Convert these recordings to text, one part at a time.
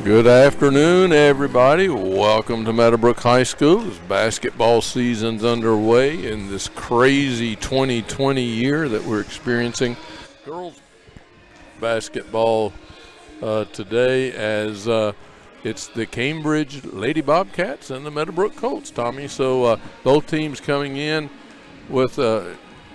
Good afternoon, everybody. Welcome to Meadowbrook High School. As basketball season's underway in this crazy 2020 year that we're experiencing. Girls basketball today as it's the Cambridge Lady Bobcats and the Meadowbrook Colts, Tommy. So both teams coming in with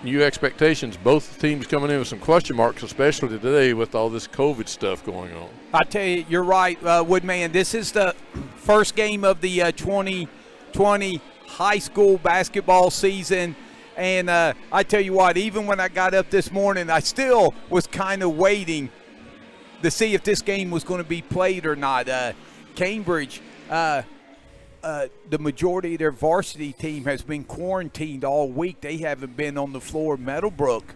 new expectations. Both teams coming in with some question marks, especially today with all this COVID stuff going on. I tell you, you're right, Woodman. This is the first game of the 2020 high school basketball season. And I tell you what, even when I got up this morning, I still was kind of waiting to see if this game was going to be played or not. Cambridge, the majority of their varsity team has been quarantined all week. They haven't been on the floor. Meadowbrook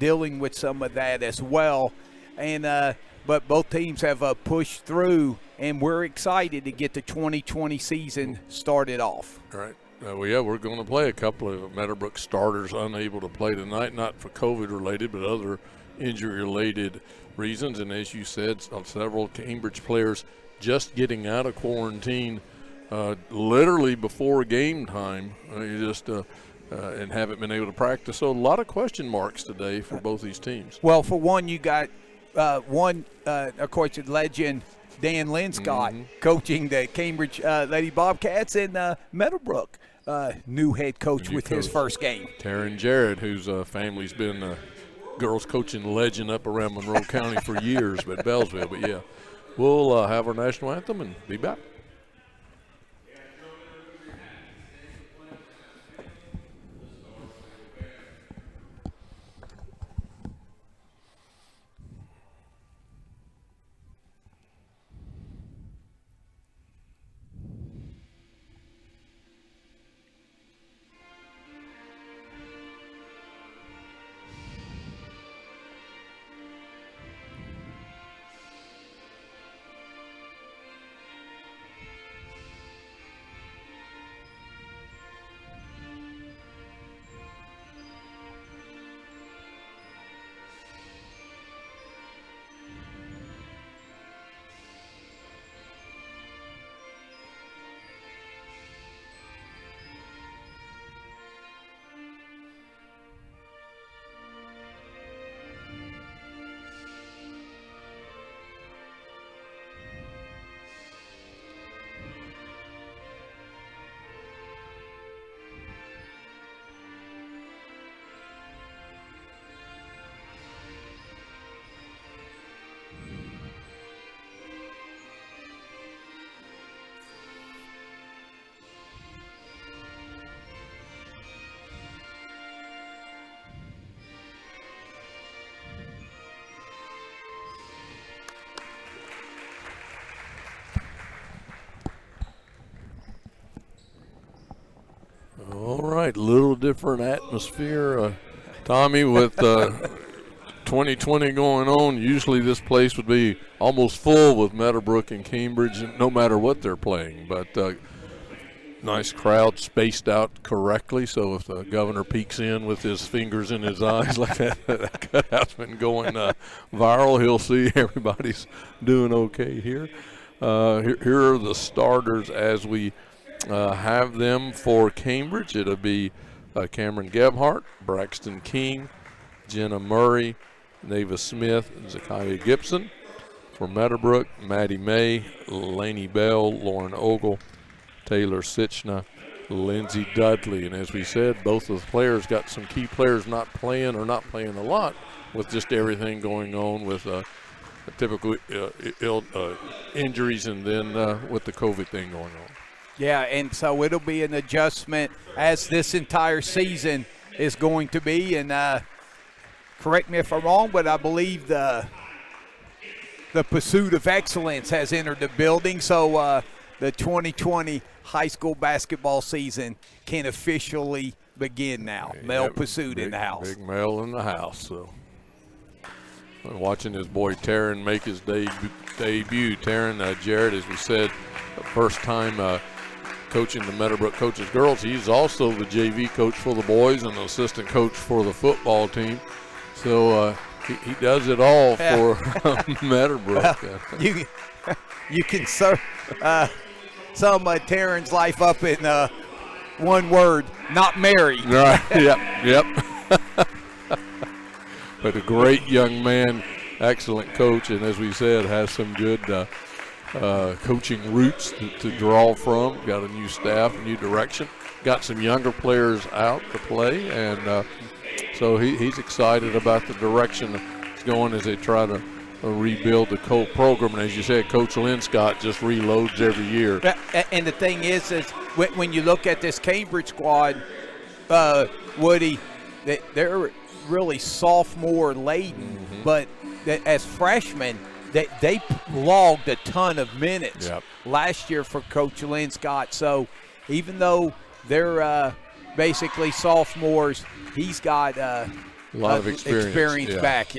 dealing with some of that as well. And but both teams have pushed through, and we're excited to get the 2020 season started off. All right. We're going to play a couple of Meadowbrook starters unable to play tonight, not for COVID-related, but other injury-related reasons. And as you said, several Cambridge players just getting out of quarantine literally before game time, and haven't been able to practice. So a lot of question marks today for both these teams. Well, for one, you got of course, legend Dan Linscott coaching the Cambridge Lady Bobcats, and Meadowbrook, new head coach with his first game. Taryn Jarrett, whose family's been a girls coaching legend up around Monroe County for years, but Bellsville. But yeah, we'll have our national anthem and be back. All right, little different atmosphere, Tommy, with 2020 going on. Usually this place would be almost full with Meadowbrook and Cambridge, no matter what they're playing. But nice crowd, spaced out correctly, so if the governor peeks in with his fingers in his eyes like that cutout's been going viral, he'll see everybody's doing okay here. Here are the starters as we have them for Cambridge. It'll be Cameron Gebhart, Braxton King, Jenna Murray, Neva Smith, Zakiah Gibson. For Meadowbrook, Maddie May, Lainey Bell, Lauren Ogle, Taylor Sitchna, Lindsay Dudley. And as we said, both of the players got some key players not playing or not playing a lot with just everything going on with typical injuries, and then with the COVID thing going on. Yeah, and so it'll be an adjustment as this entire season is going to be. And correct me if I'm wrong, but I believe the pursuit of excellence has entered the building. So the 2020 high school basketball season can officially begin now. Yeah, Mel Pursuit in the house. Big Mel in the house. So watching his boy Taryn make his debut. Taryn Jarrett, as we said, first time coaching the Meadowbrook Coaches girls. He's also the JV coach for the boys and the assistant coach for the football team. So He does it all for Meadowbrook. You can sum Taryn's life up in one word: not married. Right. Yep. But a great young man, excellent coach, and as we said, has some good coaching roots to draw from. Got a new staff, a new direction. Got some younger players out to play, and so he's excited about the direction it's going as they try to rebuild the Colt program. And as you said, Coach Lynn Scott just reloads every year. And the thing is when you look at this Cambridge squad, Woody, they're really sophomore laden, but as freshmen, they logged a ton of minutes last year for Coach Lynn Scott. So even though they're basically sophomores, he's got a lot of experience back.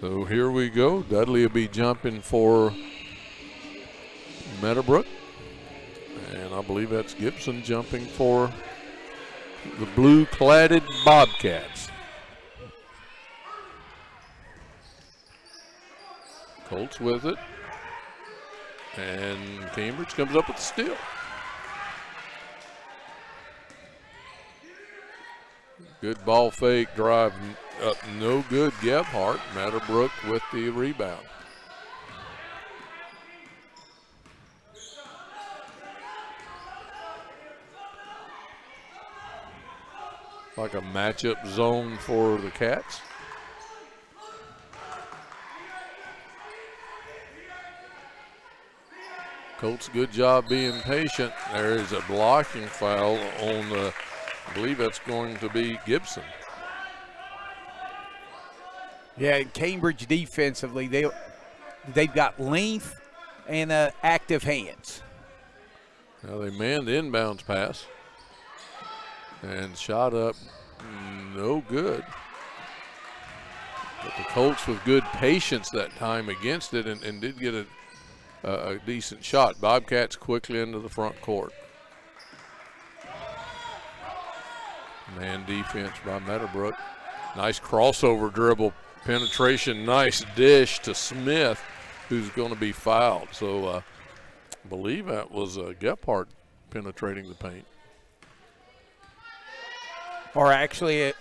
So here we go. Dudley will be jumping for Meadowbrook. And I believe that's Gibson jumping for the blue-cladded Bobcats. Colts with it. And Cambridge comes up with the steal. Good ball fake, drive up, no good. Gebhardt. Meadowbrook with the rebound. Like a matchup zone for the Cats. Colts, good job being patient. There is a blocking foul on the, I believe that's going to be Gibson. Yeah, Cambridge defensively, they've got length and active hands. Now they manned the inbounds pass. And shot up, no good. But the Colts with good patience that time against it and did get a decent shot. Bobcats quickly into the front court. Man defense by Meadowbrook. Nice crossover dribble penetration, nice dish to Smith, who's going to be fouled. So I believe that was Gebhardt penetrating the paint. Or actually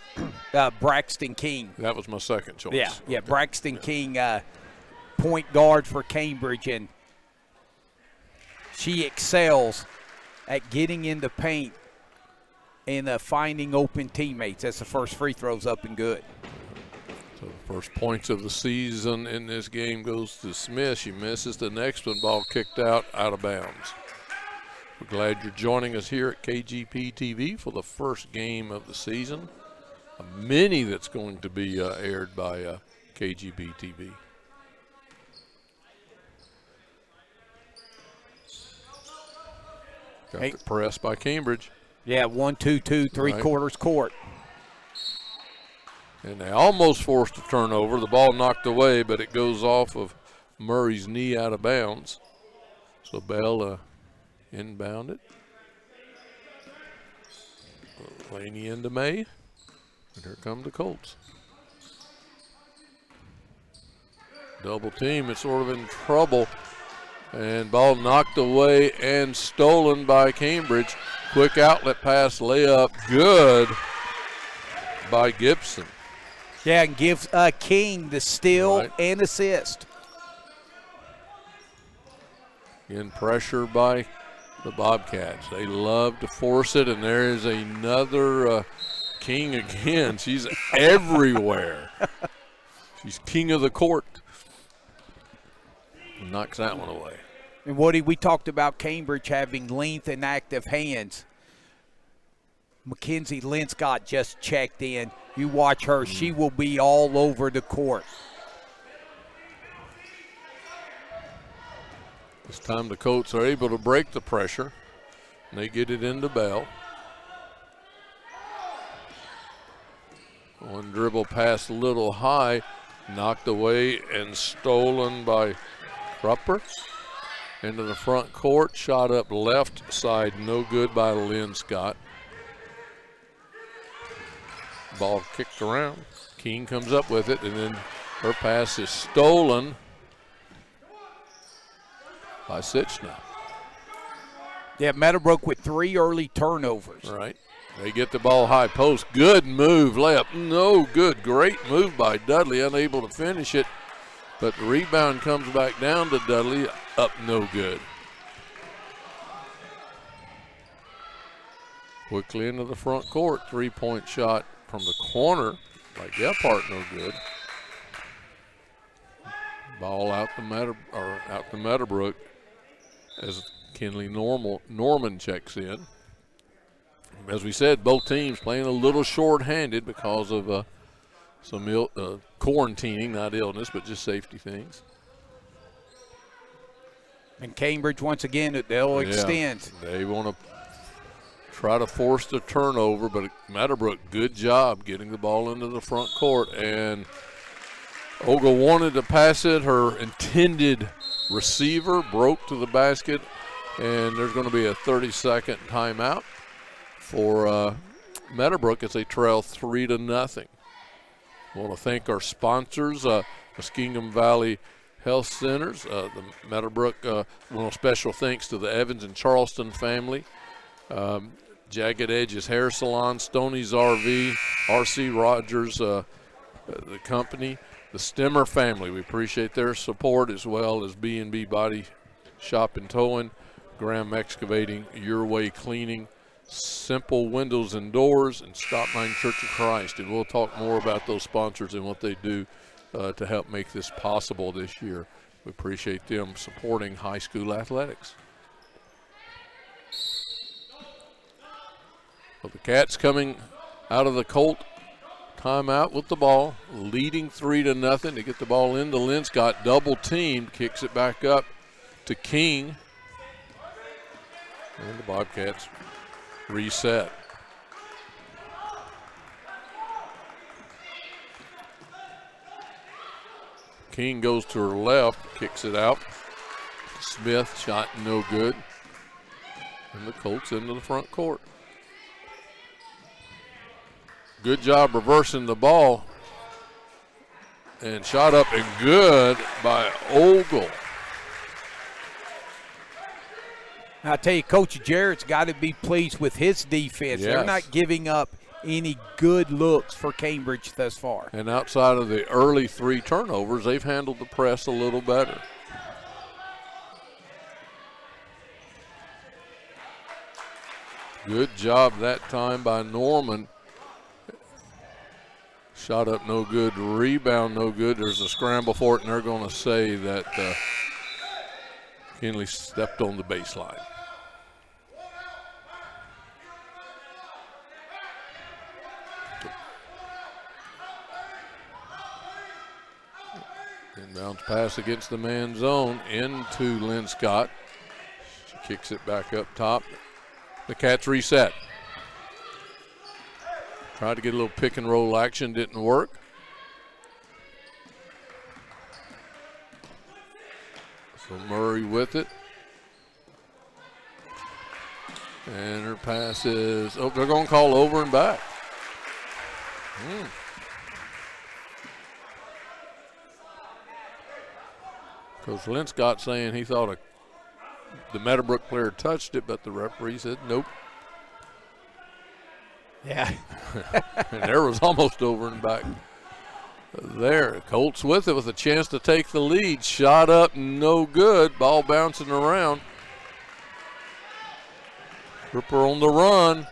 Braxton King. That was my second choice. Yeah, Braxton King, point guard for Cambridge, and she excels at getting in the paint and finding open teammates. That's the first free throws up and good. So the first points of the season in this game goes to Smith. She misses the next one, ball kicked out of bounds. We're glad you're joining us here at KGP TV for the first game of the season. A mini that's going to be aired by KGP TV. Got the press by Cambridge. Yeah, 1-2-2, three-quarters court. And they almost forced a turnover. The ball knocked away, but it goes off of Murray's knee out of bounds. So Bell inbound it. Laney into May. And here come the Colts. Double team, it's sort of in trouble. And ball knocked away and stolen by Cambridge. Quick outlet pass, layup, good by Gibson. Yeah, and gives King the steal and assist. In pressure by the Bobcats. They love to force it, and there is another King again. She's everywhere. She's king of the court. Knocks that one away. And Woody, we talked about Cambridge having length and active hands. Mackenzie Linscott just checked in. You watch her, she will be all over the court. This time the Colts are able to break the pressure. And they get it into Bell. One dribble pass a little high, knocked away and stolen by Krupper. Into the front court, shot up left side, no good by Lynn Scott. Ball kicked around. King comes up with it, and then her pass is stolen by Sitchna. Yeah, Meadowbrook with 3 early turnovers. Right. They get the ball high post. Good move, layup. No good. Great move by Dudley, unable to finish it. But the rebound comes back down to Dudley, up no good. Quickly into the front court, 3-point shot from the corner by Gephardt, no good. Ball out the Meadowbrook as Kinley Norman checks in. As we said, both teams playing a little short-handed because of some quarantining, not illness, but just safety things. And Cambridge, once again, they'll extend. They want to try to force the turnover, but Meadowbrook, good job getting the ball into the front court. And Olga wanted to pass it. Her intended receiver broke to the basket, and there's going to be a 30-second timeout for Meadowbrook as they trail 3-0. I want to thank our sponsors, Muskingum Valley Health Centers, the Meadowbrook. Special thanks to the Evans and Charleston family, Jagged Edges Hair Salon, Stoney's RV, R.C. Rogers, the company, the Stemmer family. We appreciate their support, as well as B&B Body Shop and Towing, Graham Excavating, Your Way Cleaning, Simple Windows and Doors, and Stopline Church of Christ. And we'll talk more about those sponsors and what they do to help make this possible this year. We appreciate them supporting high school athletics. Well, the Cats coming out of the Colt timeout with the ball, leading 3-0 to get the ball into Linscott, double teamed, kicks it back up to King. And the Bobcats reset. King goes to her left, kicks it out. Smith shot no good. And the Colts into the front court. Good job reversing the ball. And shot up and good by Ogle. I tell you, Coach Jarrett's got to be pleased with his defense. Yes. They're not giving up any good looks for Cambridge thus far. And outside of the early 3 turnovers, they've handled the press a little better. Good job that time by Norman. Shot up no good, rebound no good. There's a scramble for it, and they're going to say that Kinley stepped on the baseline. Inbounds pass against the man zone into Linscott. She kicks it back up top. The Cats reset. Tried to get a little pick and roll action, didn't work. So Murray with it. And her pass is, they're going to call over and back. Coach Linscott saying he thought the Meadowbrook player touched it, but the referee said nope. Yeah. And there was almost over and back there. Colts with it with a chance to take the lead. Shot up, no good. Ball bouncing around. Ripper on the run.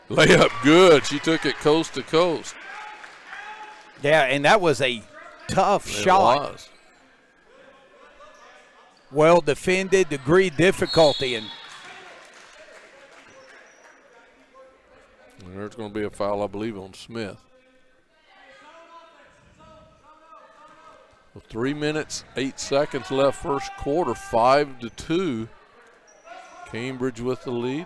Layup good. She took it coast to coast. Yeah, and that was a tough shot. It was. Well defended, degree difficulty, and there's going to be a foul, I believe, on Smith. Well, 3 minutes, 8 seconds left first quarter, 5-2. Cambridge with the lead.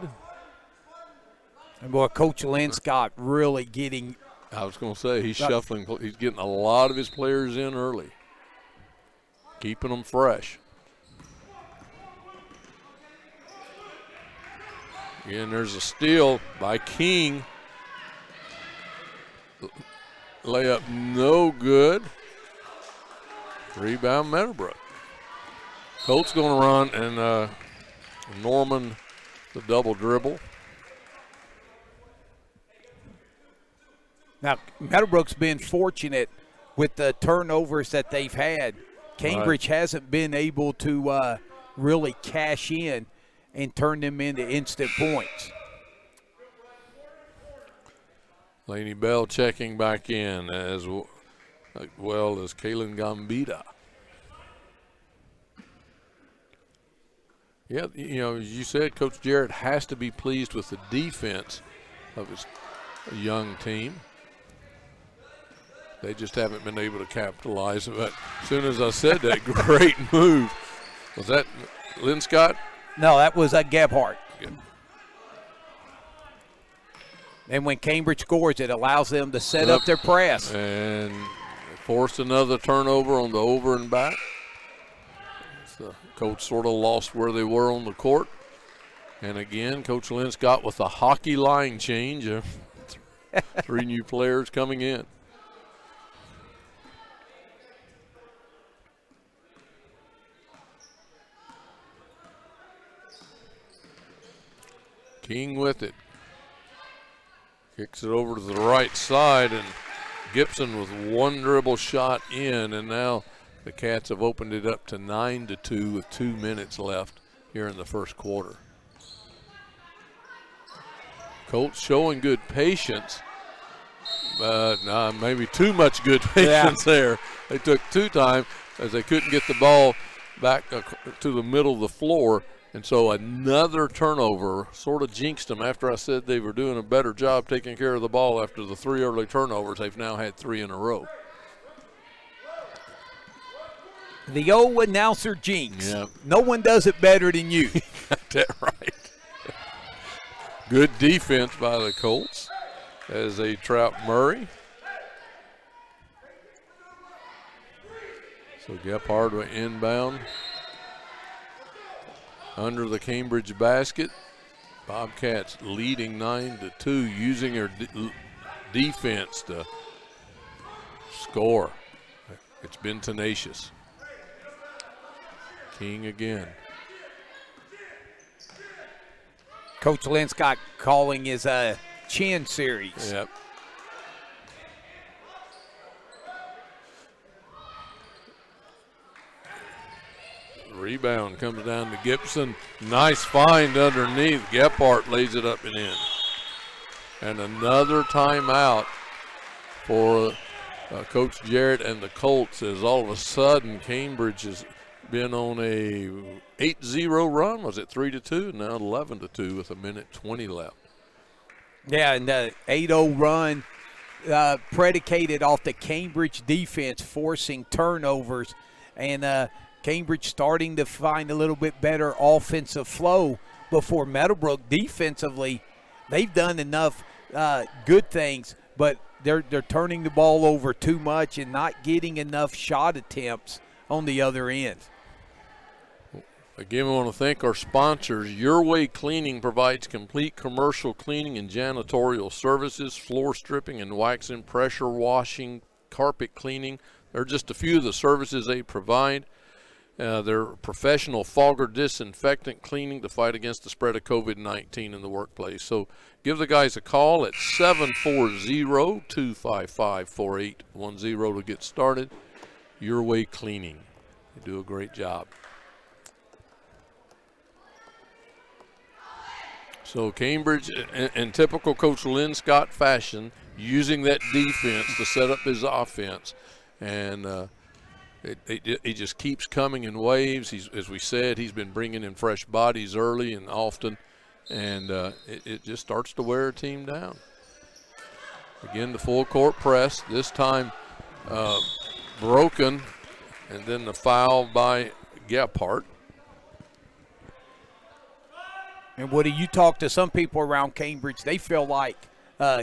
And boy, Coach Linscott really getting. I was going to say, he's shuffling. He's getting a lot of his players in early, keeping them fresh. Again, there's a steal by King. layup no good. Rebound Meadowbrook. Colts going to run, and Norman the double dribble. Now, Meadowbrook's been fortunate with the turnovers that they've had. Cambridge hasn't been able to really cash in and turn them into instant points. Laney Bell checking back in as well as Kalen Gambita. Yeah, you know, as you said, Coach Jarrett has to be pleased with the defense of his young team. They just haven't been able to capitalize. But as soon as I said that, great move. Was that Lynn Scott? No, that was Gebhardt. Yeah. And when Cambridge scores, it allows them to set up their press. And forced another turnover on the over and back. The coach sort of lost where they were on the court. And again, Coach Lynn Scott with a hockey line change. 3 new players coming in. King with it. Kicks it over to the right side, and Gibson with one dribble shot in, and now the Cats have opened it up to 9-2 with 2 minutes left here in the first quarter. Colts showing good patience, but maybe too much good patience there. They took 2 times as they couldn't get the ball back to the middle of the floor. And so another turnover sort of jinxed them. After I said they were doing a better job taking care of the ball after the 3 early turnovers, they've now had 3 in a row. The old announcer jinx. Yep. No one does it better than you. Got that right. Good defense by the Colts as they trap Murray. So Gephardt will inbound under the Cambridge basket. Bobcats leading 9-2, using their defense to score. It's been tenacious. King again. Coach Lynn Scott calling his chin series. Yep. Rebound comes down to Gibson. Nice find underneath. Gephardt lays it up and in. And another timeout for Coach Jarrett and the Colts, as all of a sudden Cambridge has been on a 8-0 run. Was it 3-2? Now 11-2 with 1:20 left. Yeah, and the 8-0 run predicated off the Cambridge defense forcing turnovers, and Cambridge starting to find a little bit better offensive flow before Meadowbrook defensively. They've done enough good things, but they're turning the ball over too much and not getting enough shot attempts on the other end. Again, we want to thank our sponsors. Your Way Cleaning provides complete commercial cleaning and janitorial services, floor stripping and waxing, pressure washing, carpet cleaning. They're just a few of the services they provide. They're professional fogger disinfectant cleaning to fight against the spread of COVID-19 in the workplace. So give the guys a call at 740-255-4810 to get started. Your Way Cleaning. They do a great job. So Cambridge, in typical Coach Lynn Scott fashion, using that defense to set up his offense. And it just keeps coming in waves. As we said, he's been bringing in fresh bodies early and often, and it just starts to wear a team down. Again, the full court press, this time broken, and then the foul by Gephardt. And Woody, you talk to some people around Cambridge, they feel like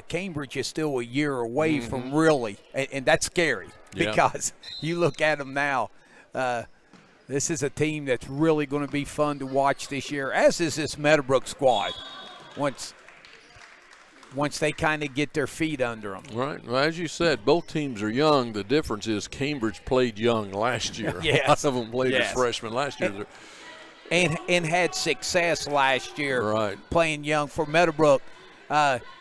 Cambridge is still a year away from really, and that's scary because you look at them now. This is a team that's really going to be fun to watch this year, as is this Meadowbrook squad. Once once they kind of get their feet under them. Right. Well, as you said, both teams are young. The difference is Cambridge played young last year. Yes. A lot of them played Yes. as freshmen last year. And had success last year Right. playing young for Meadowbrook.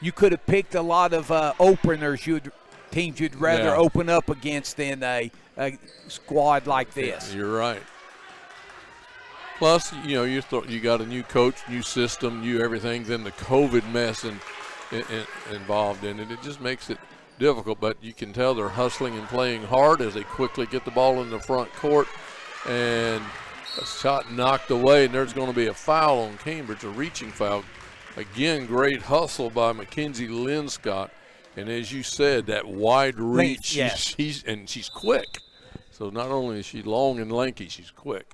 You could have picked a lot of openers teams you'd rather Yeah. open up against than a squad like this. You're right. Plus, you got a new coach, new system, new everything. Then the COVID mess involved in it. It just makes it difficult. But you can tell they're hustling and playing hard as they quickly get the ball in the front court. And a shot knocked away, and there's going to be a foul on Cambridge, a reaching foul. Again, great hustle by Mackenzie Linscott. And as you said, that wide reach, Yes. she's quick. So not only is she long and lanky, she's quick.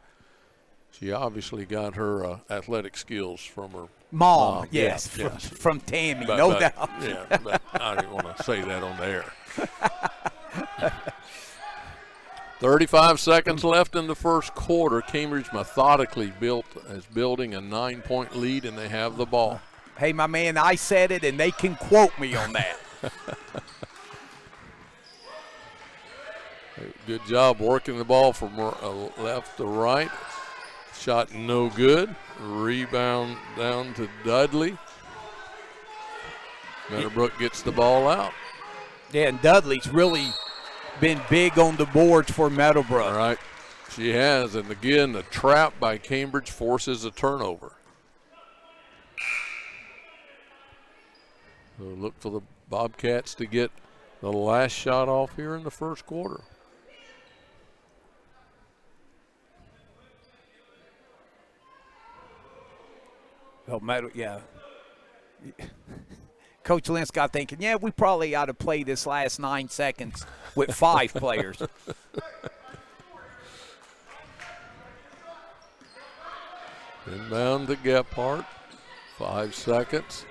She obviously got her athletic skills from her Mom, yes, yes. From Tammy, But- no but- doubt. Yeah, but I didn't want to say that on the air. 35 seconds left in the first quarter. Cambridge methodically is building a 9-point lead, and they have the ball. Hey, my man, I said it, and they can quote me on that. Good job working the ball from left to right. Shot no good. Rebound down to Dudley. Meadowbrook gets the ball out. Yeah, and Dudley's really been big on the boards for Meadowbrook. All right. She has. And again, the trap by Cambridge forces a turnover. So look for the Bobcats to get the last shot off here in the first quarter. Oh, yeah. Coach Linscott thinking, yeah, we probably ought to play this last 9 seconds with 5 players. Inbound to Gephardt. 5 seconds.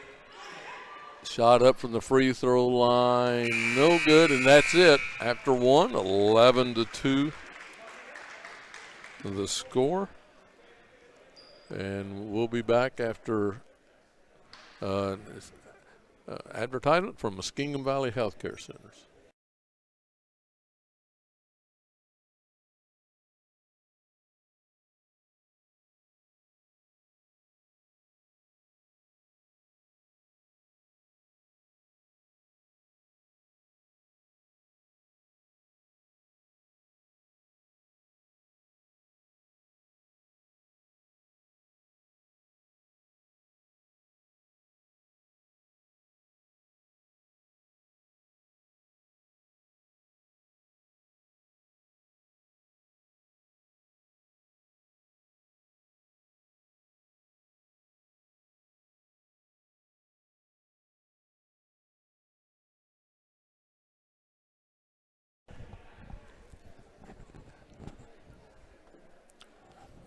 Shot up from the free throw line. No good, and that's it. After one, 11-2 the score. And we'll be back after advertisement from Muskingum Valley Healthcare Centers.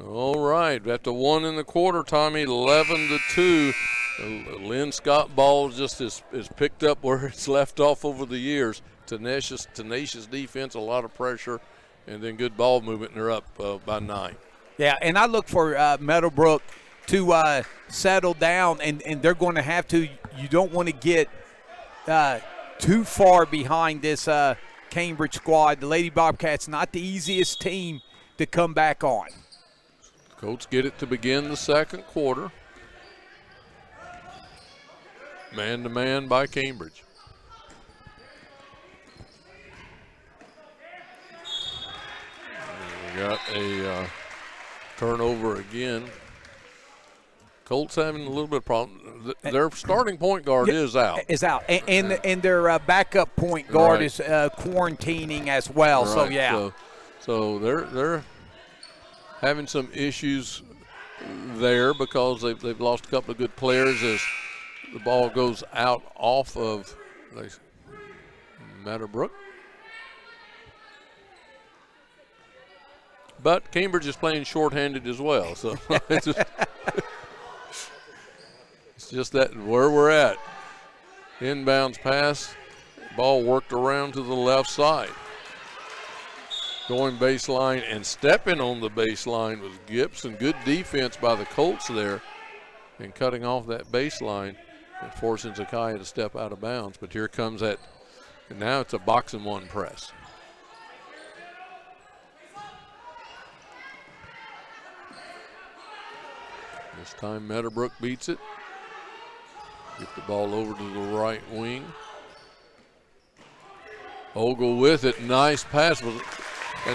All right, after 1 in the quarter, Tommy, 11-2. Lynn Scott ball just is picked up where it's left off over the years. Tenacious defense, a lot of pressure, and then good ball movement, and they're up by 9. Yeah, and I look for Meadowbrook to settle down, and they're going to have to. You don't want to get too far behind this Cambridge squad. The Lady Bobcats, not the easiest team to come back on. Colts get it to begin the second quarter. Man-to-man by Cambridge. We got a turnover again. Colts having a little bit of problem. Their starting point guard is out. And their backup point guard Right. is quarantining as well. So, Right, yeah. So they're having some issues there because they've lost a couple of good players as the ball goes out off of Meadowbrook. But Cambridge is playing shorthanded as well, so it's just that where we're at. Inbounds pass, ball worked around to the left side. Going baseline and stepping on the baseline was Gibson. Good defense by the Colts there and cutting off that baseline. and forcing Zakiah to step out of bounds. But here comes that, and now it's a box and one press. This time Meadowbrook beats it. Get the ball over to the right wing. Ogle with it, nice pass, and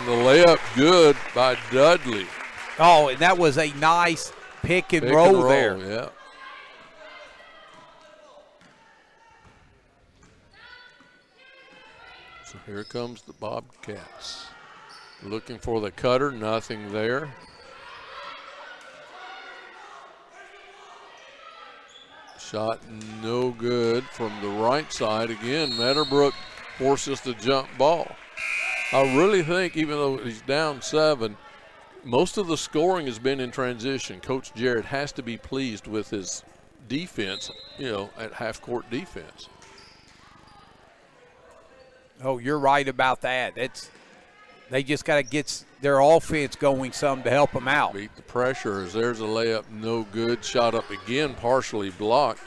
the layup good by Dudley. Oh, and that was a nice pick and roll there. Yeah. So here comes the Bobcats. Looking for the cutter, nothing there. Shot no good from the right side. Again, Meadowbrook forces the jump ball. I really think, even though he's down 7, most of the scoring has been in transition. Coach Jarrett has to be pleased with his defense, at half-court defense. Oh, you're right about that. They just got to get their offense going some to help them out. Beat the pressure as there's a layup, no good. Shot up again, partially blocked.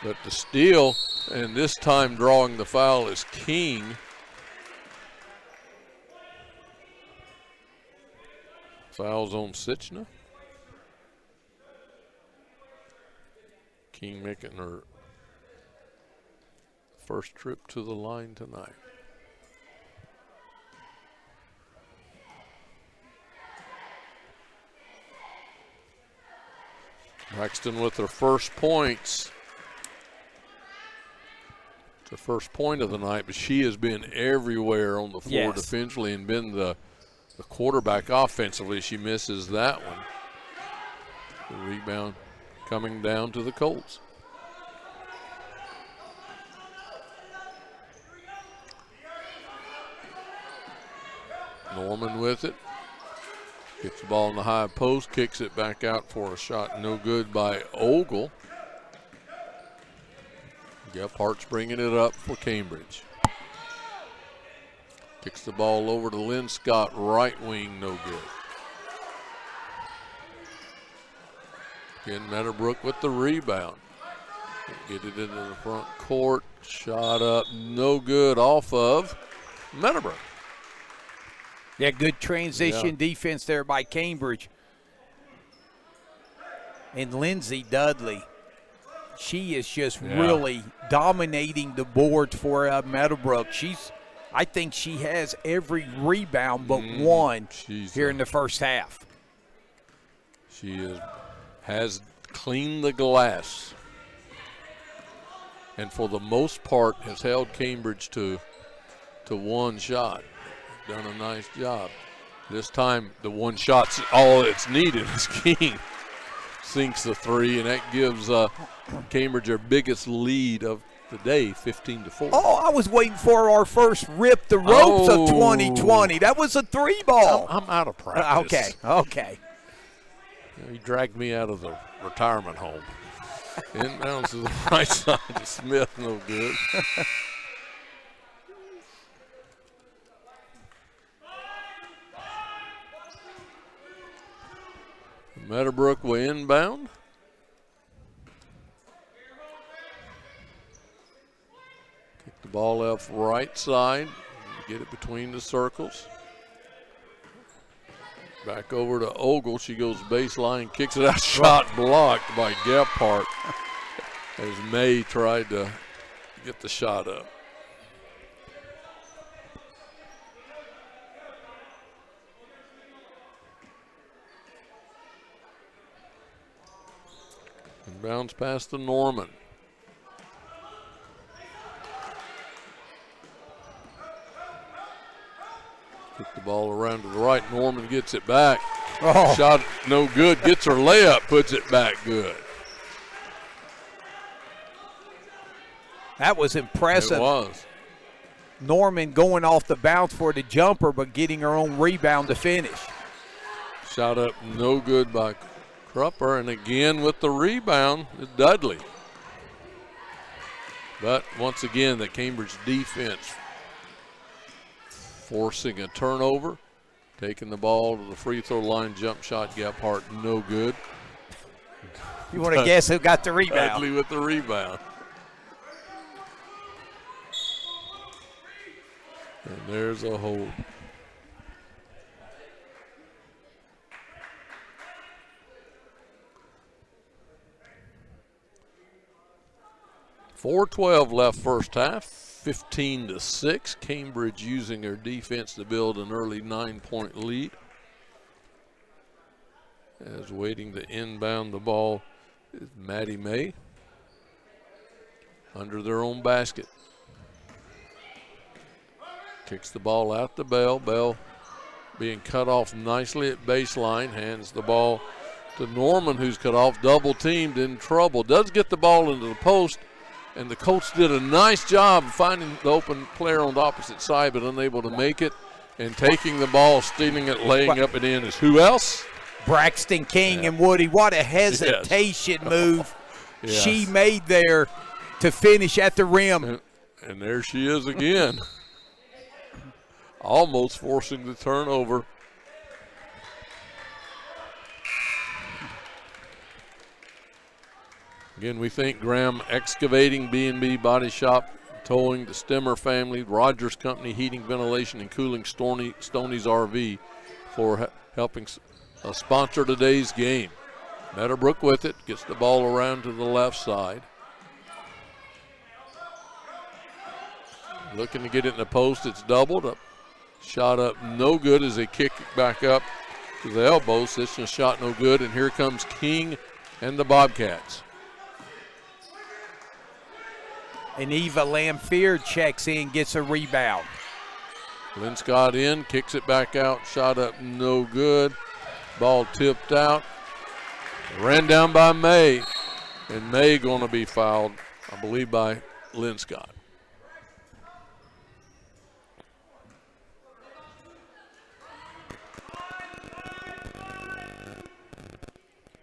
But the steal, and this time drawing the foul is King. Fouls on Sitchna. King making her first trip to the line tonight. Braxton with her first points. It's her first point of the night, but she has been everywhere on the floor defensively and been the quarterback offensively. She misses that one. The rebound coming down to the Colts. Norman with it. Gets the ball in the high post, kicks it back out for a shot. No good by Ogle. Gephart's bringing it up for Cambridge. Kicks the ball over to Lynn Scott, right wing, no good. Again, Meadowbrook with the rebound. Get it into the front court. Shot up, no good off of Meadowbrook. Yeah, good transition defense there by Cambridge. And Lindsay Dudley, she is just really dominating the boards for Meadowbrook. I think she has every rebound but one here in the first half. She has cleaned the glass, and for the most part has held Cambridge to one shot. Done a nice job. This time the one shot's all that's needed as King sinks the three, and that gives Cambridge their biggest lead of the day, 15-4. Oh, I was waiting for our first rip the ropes of 2020. That was a 3-ball. I'm out of practice. Okay. He dragged me out of the retirement home. Inbounds to the right side to Smith, no good. Meadowbrook will inbound. Kick the ball left right side. Get it between the circles. Back over to Ogle. She goes baseline, kicks it out. Shot blocked by Gephart as May tried to get the shot up. And bounce past to Norman. Kick the ball around to the right. Norman gets it back. Shot no good. Gets her layup, puts it back good. That was impressive. It was. Norman going off the bounce for the jumper, but getting her own rebound to finish. Shot up no good by Krupper, and again with the rebound is Dudley. But once again, the Cambridge defense forcing a turnover, taking the ball to the free throw line, jump shot, Gephart, no good. You want to guess who got the rebound? Dudley with the rebound. And there's a hold. .412 left first half, 15-6. Cambridge using their defense to build an early 9-point lead. As waiting to inbound the ball is Maddie May under their own basket. Kicks the ball out to Bell. Bell being cut off nicely at baseline. Hands the ball to Norman, who's cut off, double teamed, in trouble. Does get the ball into the post, and the Colts did a nice job of finding the open player on the opposite side, but unable to make it. And taking the ball, stealing it, laying up and in is who else? Braxton King and Woody. What a hesitation move she made there to finish at the rim. And there she is again. Almost forcing the turnover. Again, we thank Graham Excavating, B&B Body Shop, Towing, the Stemmer family, Rogers Company, Heating, Ventilation, and Cooling, Stoney's RV for helping sponsor today's game. Meadowbrook with it, gets the ball around to the left side. Looking to get it in the post, it's doubled up. Shot up no good as they kick it back up to the elbows. This is shot no good, and here comes King and the Bobcats. And Eva Lamphere checks in, gets a rebound. Lynn Scott in, kicks it back out, shot up no good. Ball tipped out. Ran down by May, and May going to be fouled, I believe, by Lynn Scott.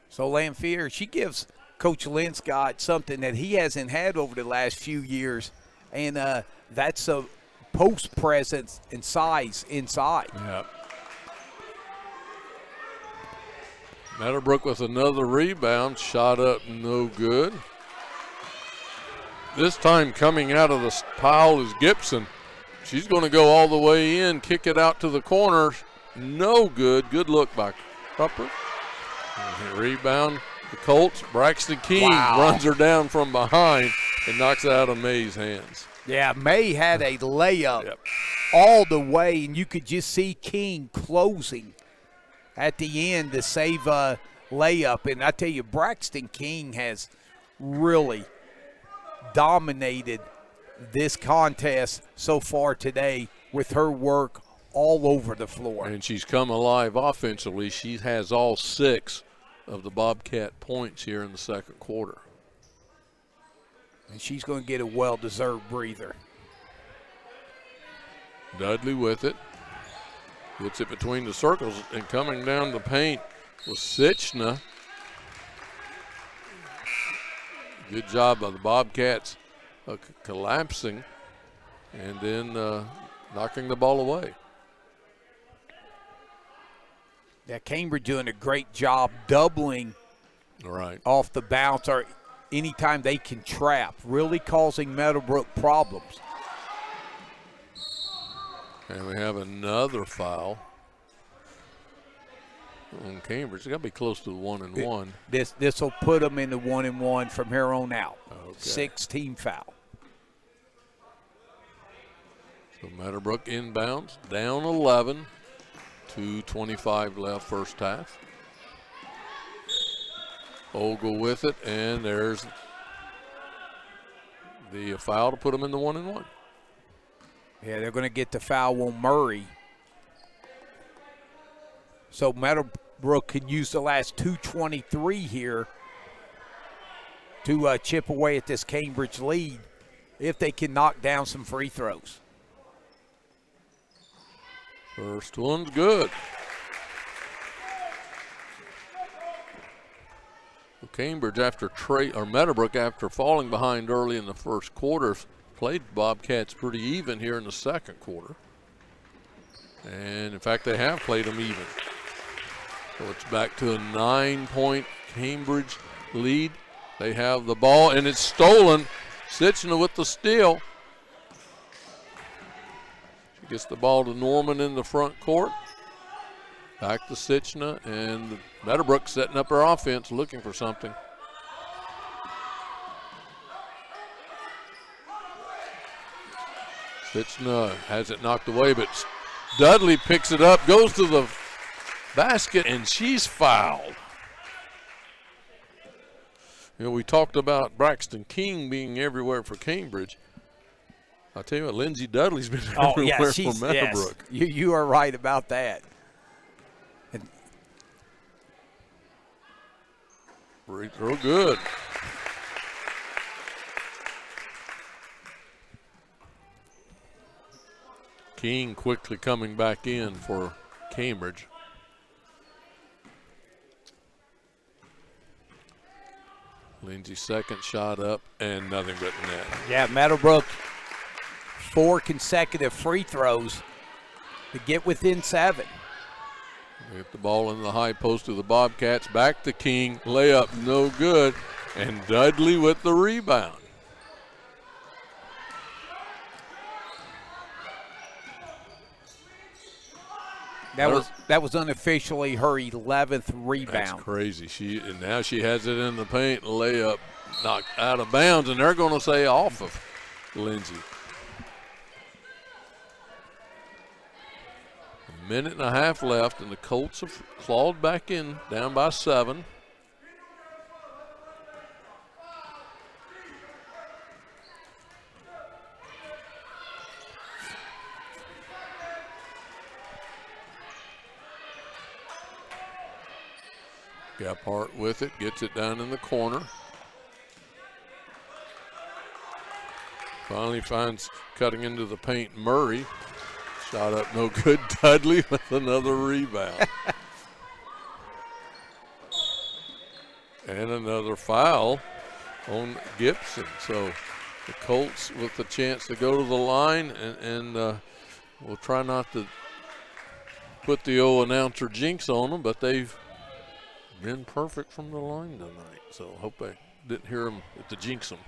So Lamphere, she gives Coach Lynn Scott something that he hasn't had over the last few years, and that's a post presence and size inside. Yep. Meadowbrook with another rebound, shot up no good. This time coming out of the pile is Gibson. She's going to go all the way in, kick it out to the corner. No good. Good look by Cropper. Rebound, the Colts. Braxton King runs her down from behind and knocks it out of May's hands. Yeah, May had a layup all the way, and you could just see King closing at the end to save a layup. And I tell you, Braxton King has really dominated this contest so far today with her work all over the floor. And she's come alive offensively. She has all 6 of the Bobcat points here in the second quarter. And she's going to get a well-deserved breather. Dudley with it. Gets it between the circles, and coming down the paint was Sichna. Good job by the Bobcats collapsing and then knocking the ball away. Yeah, Cambridge doing a great job doubling off the bounce or anytime they can trap, really causing Meadowbrook problems. And we have another foul on Cambridge. It's got to be close to the 1-and-1. This will put them in the 1-and-1 from here on out. Okay. 6-team foul. So Meadowbrook inbounds, down 11, 2:25 left first half. Ogle with it, and there's the foul to put them in the 1-and-1. Yeah, they're going to get the foul on Murray. So Meadowbrook can use the last 2:23 here to chip away at this Cambridge lead if they can knock down some free throws. First one's good. Well, Cambridge Meadowbrook after falling behind early in the first quarter played Bobcats pretty even here in the second quarter. And in fact, they have played them even. So it's back to a 9-point Cambridge lead. They have the ball, and it's stolen. Sitchner with the steal. She gets the ball to Norman in the front court. Back to Sitchner, and Meadowbrook setting up her offense, looking for something. Sitchner has it knocked away, but Dudley picks it up, goes to the basket, and she's fouled. You know, we talked about Braxton King being everywhere for Cambridge. I tell you what, Lindsay Dudley's been everywhere for Meadowbrook. Yes. You are right about that. Free throw good. King quickly coming back in for Cambridge. Lindsay's second shot up, and nothing but net. Yeah, Meadowbrook, 4 consecutive free throws to get within 7. They get the ball in the high post of the Bobcats. Back to King. Layup no good. And Dudley with the rebound. That was unofficially her 11th rebound. That's crazy. Now she has it in the paint. Layup knocked out of bounds, and they're going to say off of Lindsay. A minute and a half left, and the Colts have clawed back in, down by 7. Gephardt with it, gets it down in the corner. Finally finds cutting into the paint Murray. Shot up no good. Dudley with another rebound. And another foul on Gibson. So the Colts with the chance to go to the line, and we'll try not to put the old announcer jinx on them, but they've been perfect from the line tonight. So hope I didn't hear them to jinx them.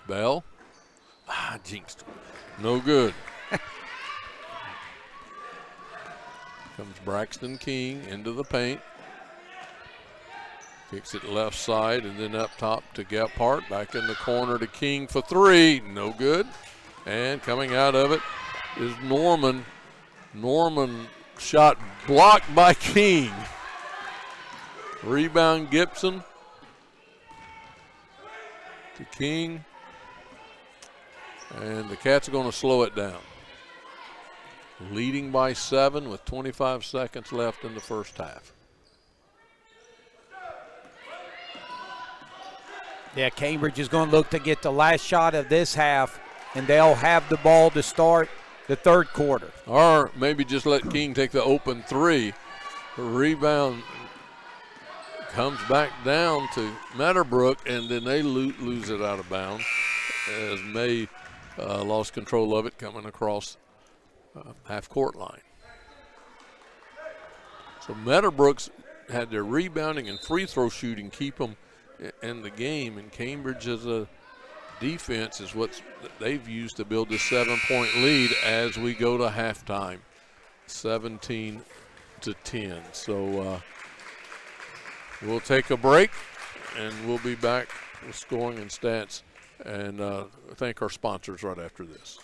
Bell. Jinxed. No good. Comes Braxton King into the paint. Kicks it left side and then up top to Gephardt. Back in the corner to King for 3. No good. And coming out of it is Norman. Norman shot blocked by King. Rebound Gibson to King. And the Cats are going to slow it down. Leading by 7 with 25 seconds left in the first half. Yeah, Cambridge is going to look to get the last shot of this half, and they'll have the ball to start the third quarter. Or maybe just let King take the open 3. The rebound comes back down to Meadowbrook, and then they lose it out of bounds as May lost control of it coming across half-court line. So Meadowbrook's had their rebounding and free throw shooting keep them in the game, and Cambridge as a defense is what they've used to build this 7-point lead as we go to halftime, 17-10. So we'll take a break, and we'll be back with scoring and stats, and thank our sponsors right after this.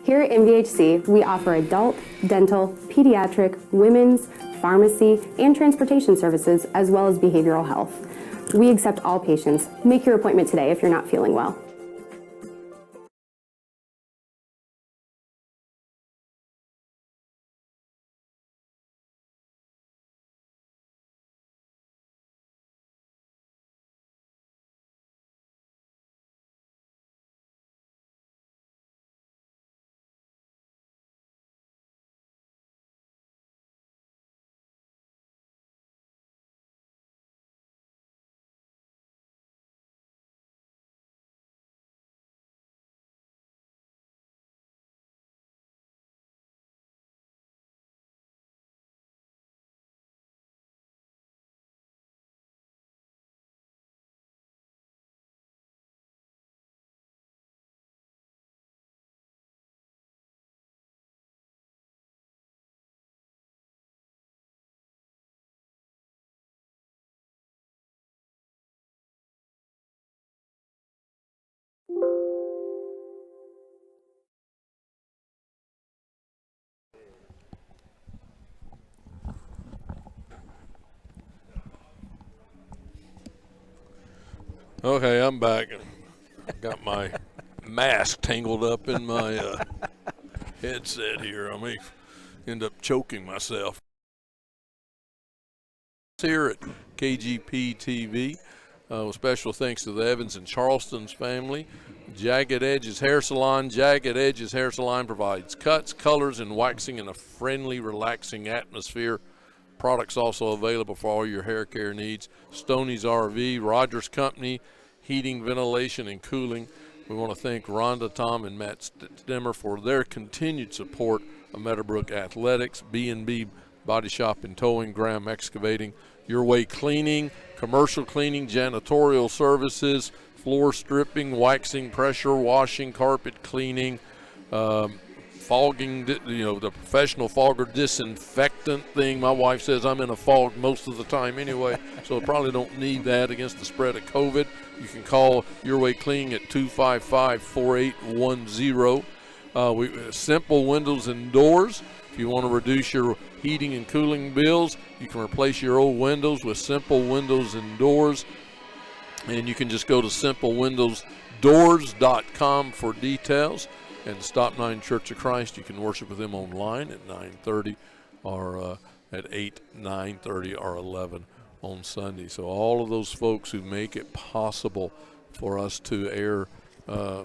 Here at MVHC, we offer adult, dental, pediatric, women's, pharmacy, and transportation services, as well as behavioral health. We accept all patients. Make your appointment today if you're not feeling well. Okay, I'm back. Got my mask tangled up in my headset here. I may end up choking myself. Here at KGP TV, with special thanks to the Evans and Charleston's family. Jagged Edges Hair Salon. Jagged Edges Hair Salon provides cuts, colors, and waxing in a friendly, relaxing atmosphere. Products also available for all your hair care needs. Stoney's RV, Rogers Company, heating, ventilation, and cooling. We want to thank Rhonda, Tom, and Matt Stemmer for their continued support of Meadowbrook Athletics, B&B Body Shop and Towing, Graham Excavating, Your Way Cleaning, commercial cleaning, janitorial services, floor stripping, waxing, pressure washing, carpet cleaning, fogging, the professional fogger disinfectant thing. My wife says I'm in a fog most of the time anyway, so I probably don't need that against the spread of COVID. You can call Your Way Cleaning at 255-4810. Simple windows and doors. If you want to reduce your heating and cooling bills, you can replace your old windows with Simple Windows and Doors. And you can just go to simplewindowsdoors.com for details. And Stop 9 Church of Christ, you can worship with them online at 9:30 or at 8, 9:30, or 11 on Sunday. So all of those folks who make it possible for us to air a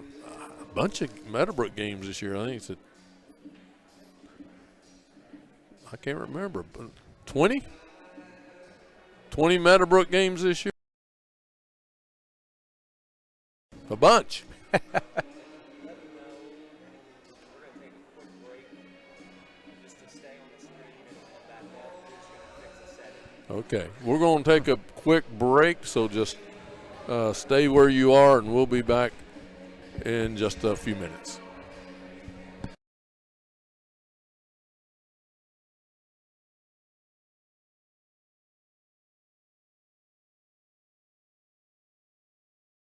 bunch of Meadowbrook games this year. I think it's I can't remember, but 20 Meadowbrook games this year. A bunch. Okay, we're going to take a quick break, so just stay where you are, and we'll be back in just a few minutes.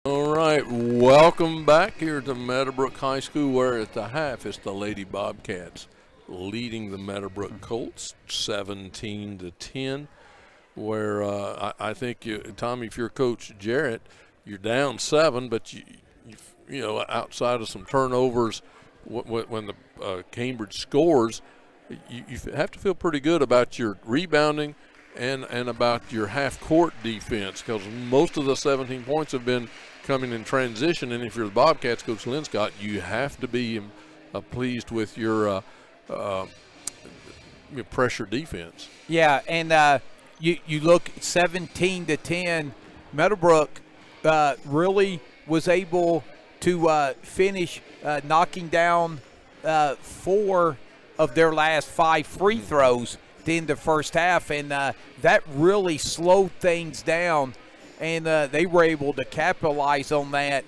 All right, welcome back here to Meadowbrook High School, where at the half it's the Lady Bobcats leading the Meadowbrook Colts 17-10. Where I think, Tommy, if you're Coach Jarrett, you're down 7, but you outside of some turnovers when the Cambridge scores, you have to feel pretty good about your rebounding and about your half-court defense, because most of the 17 points have been coming in transition. And if you're the Bobcats, Coach Linscott, you have to be pleased with your pressure defense. Yeah, and you look 17-10. Meadowbrook really was able to finish knocking down 4 of their last 5 free throws in the first half, and that really slowed things down, and they were able to capitalize on that.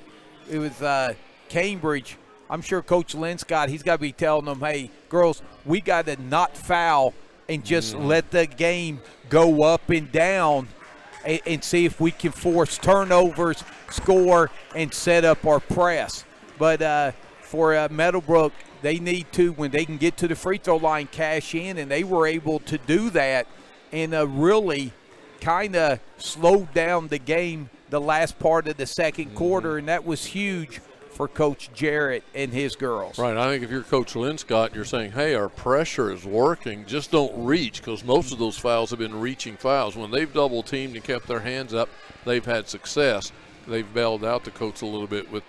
It was Cambridge. I'm sure Coach Linscott, he's got to be telling them, hey, girls, we got to not foul and just let the game go up and down and see if we can force turnovers, score, and set up our press. But for Meadowbrook, they need to, when they can get to the free throw line, cash in, and they were able to do that and really kind of slowed down the game the last part of the second quarter, and that was huge for Coach Jarrett and his girls. Right. I think if you're Coach Linscott and you're saying, hey, our pressure is working, just don't reach, because most of those fouls have been reaching fouls. When they've double-teamed and kept their hands up, they've had success. They've bailed out the coach a little bit with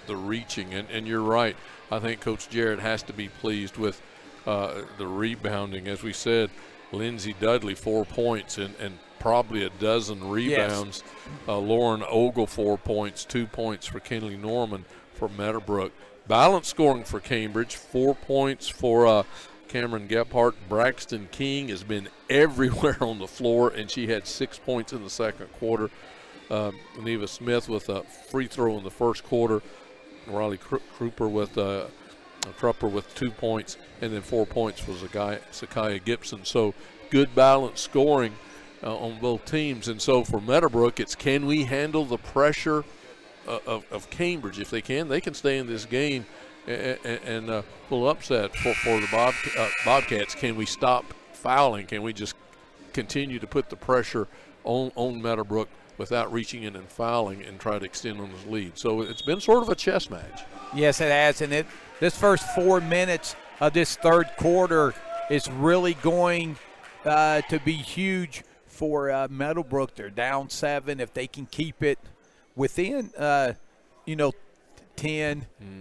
the reaching. And you're right. I think Coach Jarrett has to be pleased with the rebounding. As we said, Lindsey Dudley, 4 points and probably a dozen rebounds. Yes. Lauren Ogle, 4 points, 2 points for Kenley Norman for Meadowbrook. Balance scoring for Cambridge, 4 points for Cameron Gephardt. Braxton King has been everywhere on the floor, and she had 6 points in the second quarter. Neva Smith with a free throw in the first quarter. Riley Krupper with 2 points, and then 4 points was Sakaya Gibson. So good balance scoring on both teams. And so for Meadowbrook, it's can we handle the pressure of Cambridge? If they can stay in this game and pull upset for the Bobcats. Can we stop fouling? Can we just continue to put the pressure on Meadowbrook without reaching in and fouling and try to extend on his lead? So it's been sort of a chess match. Yes, it has. And this first 4 minutes of this third quarter is really going to be huge for Meadowbrook. They're down 7. If they can keep it within, 10,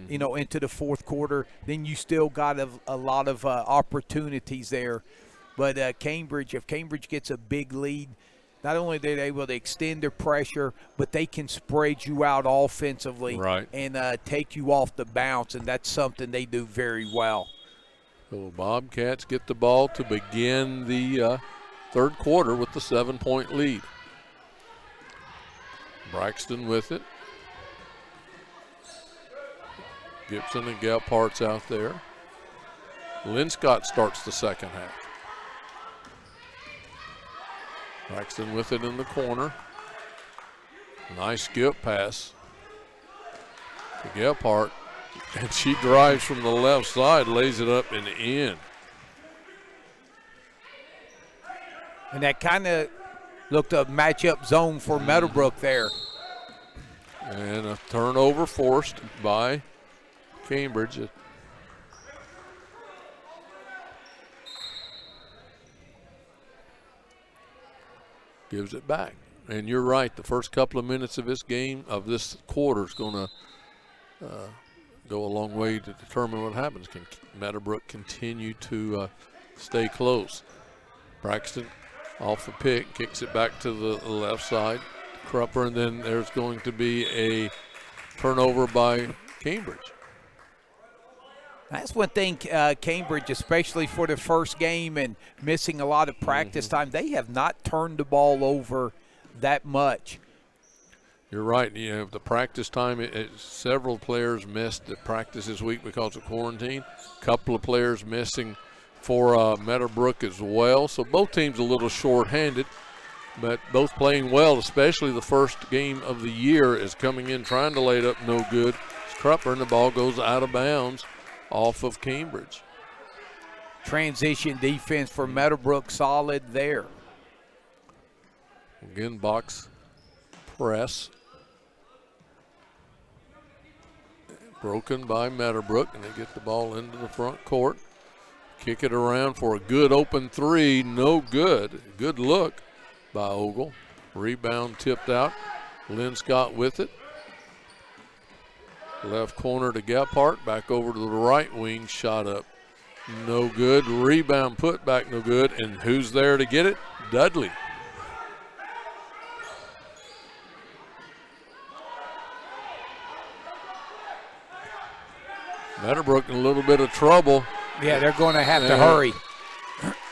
into the fourth quarter, then you still got a lot of opportunities there. But if Cambridge gets a big lead, not only are they able to extend their pressure, but they can spread you out offensively, right, and take you off the bounce, and that's something they do very well. So Bobcats get the ball to begin the third quarter with the 7-point lead. Braxton with it. Gibson and Gephardt's out there. Linscott starts the second half. Braxton with it in the corner. Nice skip pass to Gephardt. And she drives from the left side, lays it up and in. And that kind of looked a matchup zone for Meadowbrook there. And a turnover forced by Cambridge. Gives it back. And you're right, the first couple of minutes of this game, of this quarter, is going to go a long way to determine what happens. Can Meadowbrook continue to stay close? Braxton off the pick, kicks it back to the left side. Krupper, and then there's going to be a turnover by Cambridge. That's one thing, Cambridge, especially for the first game and missing a lot of practice time, they have not turned the ball over that much. You're right. You know, the practice time, several players missed the practice this week because of quarantine. A couple of players missing for Meadowbrook as well. So both teams a little short-handed, but both playing well, especially the first game of the year is coming in trying to lay it up no good. It's Krupper, and the ball goes out of bounds off of Cambridge. Transition defense for Meadowbrook, solid there. Again, box press. Broken by Meadowbrook, and they get the ball into the front court. Kick it around for a good open three. No good. Good look by Ogle. Rebound tipped out. Linscott with it. Left corner to Gephardt. Back over to the right wing. Shot up. No good. Rebound put back. No good. And who's there to get it? Dudley. Meadowbrook in a little bit of trouble. Yeah, they're going to have to hurry.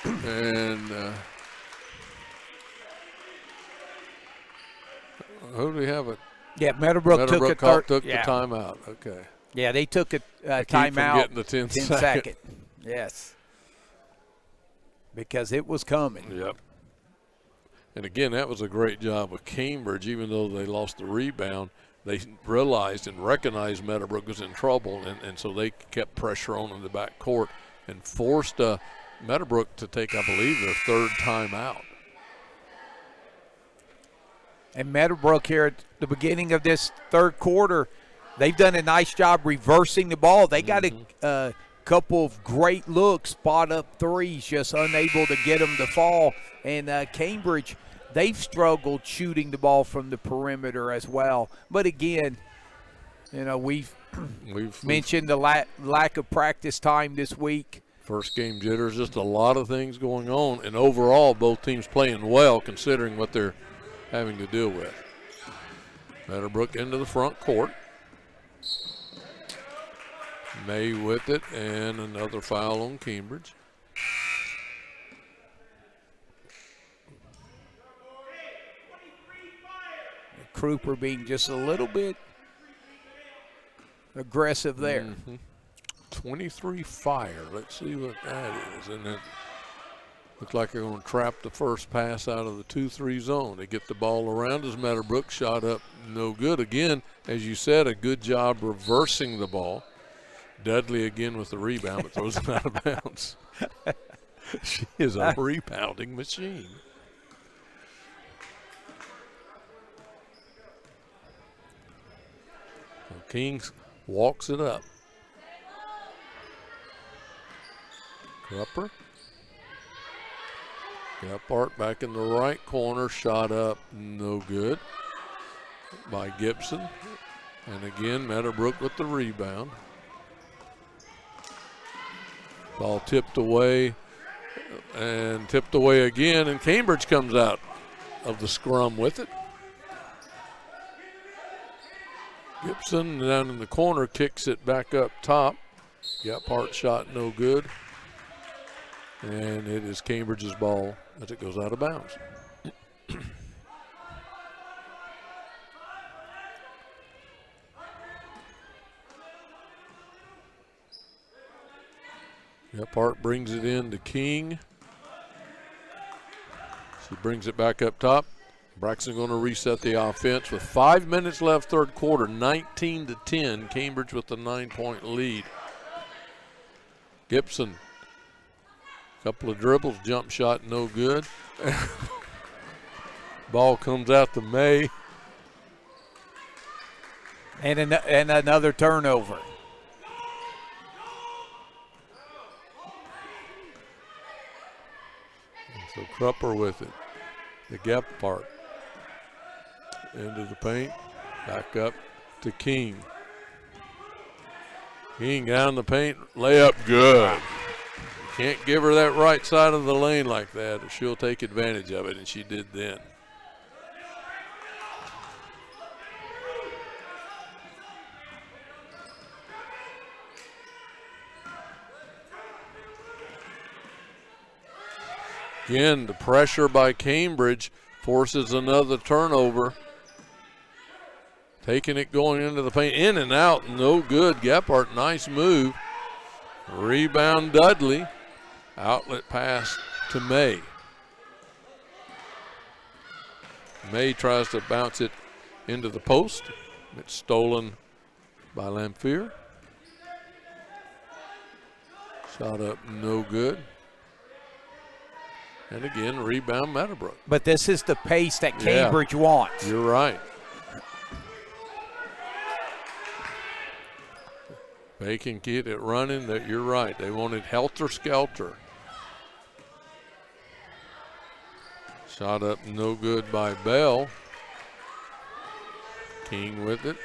And who do we have it? Yeah, Meadowbrook took the timeout. Okay. Yeah, they took a timeout. Getting the 10 second. Yes. Because it was coming. Yep. And again, that was a great job of Cambridge, even though they lost the rebound. they realized and recognized Meadowbrook was in trouble, and so they kept pressure on in the back court and forced Meadowbrook to take, I believe, their third timeout. And Meadowbrook here at the beginning of this third quarter, they've done a nice job reversing the ball. They got a couple of great looks, spot up threes, just unable to get them to fall. And Cambridge, they've struggled shooting the ball from the perimeter as well. But again, we've mentioned the lack of practice time this week. First game jitters, just a lot of things going on. And overall, both teams playing well considering what they're having to deal with. Meadowbrook into the front court. May with it, and another foul on Cambridge. Kruper being just a little bit aggressive there. 23 fire. Let's see what that is. And it looks like they're going to trap the first pass out of the 2-3 zone. They get the ball around as Meadowbrook shot up no good. Again, as you said, a good job reversing the ball. Dudley again with the rebound, but throws it out of bounds. She is a rebounding machine. So Kings walks it up. Krupper. Gephardt back in the right corner, shot up, no good by Gibson. And again, Meadowbrook with the rebound. Ball tipped away and tipped away again, and Cambridge comes out of the scrum with it. Gibson down in the corner kicks it back up top. Gephardt shot no good. And it is Cambridge's ball as it goes out of bounds. Gephardt brings it in to King. She brings it back up top. Braxton going to reset the offense with 5 minutes left third quarter, 19-10. Cambridge with the 9-point lead. Gibson, couple of dribbles, jump shot, no good. Ball comes out to May. And another turnover. So Krupper with it. The Gephardt into the paint. Back up to King. King down the paint. Layup good. Can't give her that right side of the lane like that. She'll take advantage of it, and she did then. Again, the pressure by Cambridge forces another turnover. Taking it going into the paint, in and out, no good. Gephardt, nice move. Rebound Dudley. Outlet pass to May. May tries to bounce it into the post. It's stolen by Lamphere. Shot up, no good. And again, rebound Meadowbrook. But this is the pace that Cambridge wants. You're right. They can get it running. You're right. They wanted helter-skelter. Shot up no good by Bell. King with it.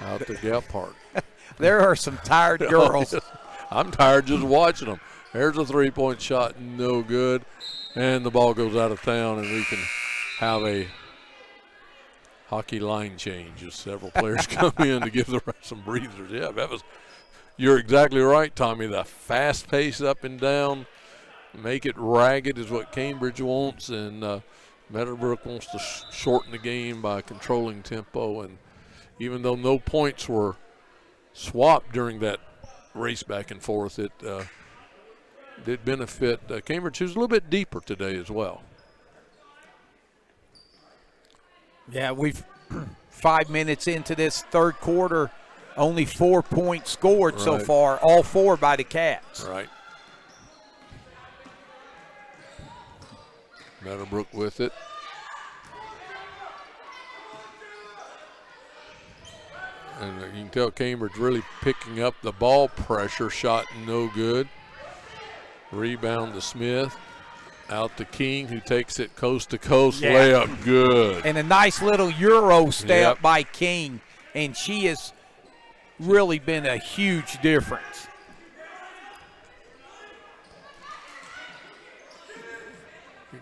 Out to Gephardt. There are some tired girls. I'm tired just watching them. There's a three-point shot, no good. And the ball goes out of town, and we can have a hockey line change as several players come in to give the rest some breathers. Yeah, you're exactly right, Tommy. The fast pace up and down, make it ragged is what Cambridge wants, and Meadowbrook wants to shorten the game by controlling tempo. And even though no points were swapped during that race back and forth, it did benefit Cambridge, who's a little bit deeper today as well. Yeah, we've 5 minutes into this third quarter, only 4 points scored so far, all 4 by the Cats. Right. Meadowbrook with it. And you can tell Cambridge really picking up the ball pressure. Shot no good. Rebound to Smith. Out to King, who takes it coast to coast. Yeah. Layup good. And a nice little Euro step by King. And she has really been a huge difference.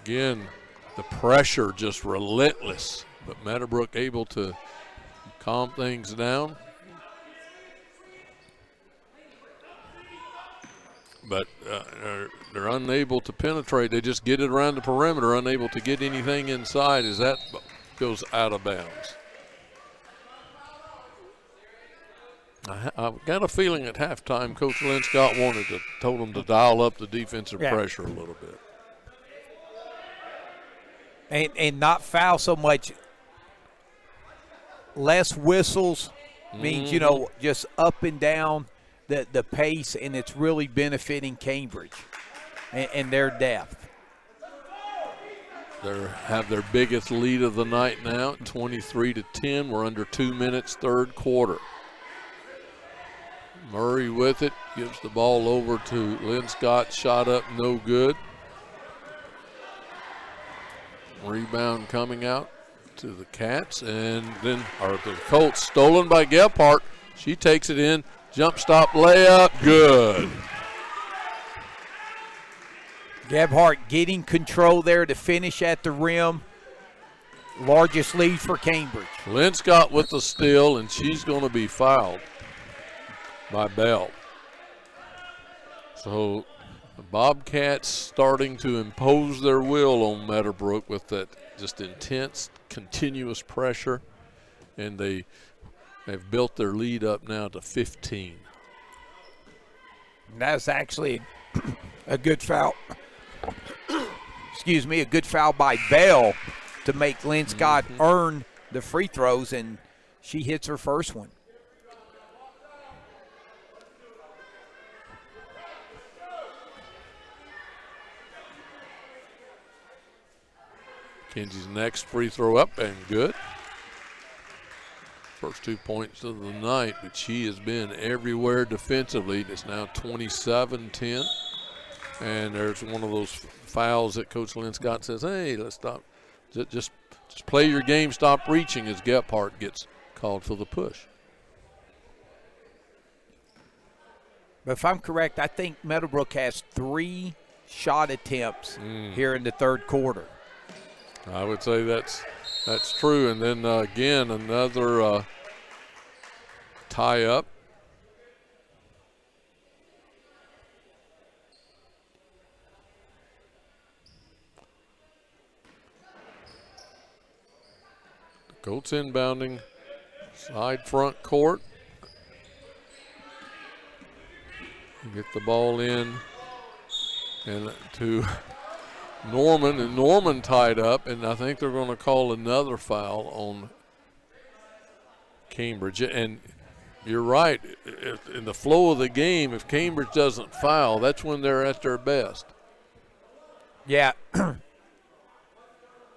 Again, the pressure just relentless. But Meadowbrook able to calm things down. But they're unable to penetrate. They just get it around the perimeter, unable to get anything inside as that goes out of bounds. I've got a feeling at halftime Coach Lynn Scott told them to dial up the defensive pressure a little bit. And not foul so much. Less whistles means, just up and down the pace, and it's really benefiting Cambridge and their depth. They have their biggest lead of the night now, 23-10. We're under 2 minutes, third quarter. Murray with it, gives the ball over to Lynn Scott. Shot up, no good. Rebound coming out to the Cats, and then the Colts, stolen by Gebhardt. She takes it in. Jump stop layup, good. Gebhardt getting control there to finish at the rim. Largest lead for Cambridge. Lynn Scott with the steal, and she's going to be fouled by Bell. So the Bobcats starting to impose their will on Meadowbrook with that just intense, continuous pressure, and they have built their lead up now to 15. That's actually a good foul. Excuse me, a good foul by Bell to make Lynn Scott earn the free throws, and she hits her first one. Kenzie's next free throw up and good. First 2 points of the night, but she has been everywhere defensively. It's now 27-10. And there's one of those fouls that Coach Lynn Scott says, hey, let's stop. Just play your game, stop reaching, as Gebhardt gets called for the push. But if I'm correct, I think Meadowbrook has 3 shot attempts here in the third quarter. I would say that's true. And then again, another tie up. The Colts inbounding side front court. Get the ball in and to Norman, and Norman tied up, and I think they're going to call another foul on Cambridge. And you're right, in the flow of the game, if Cambridge doesn't foul, that's when they're at their best. Yeah.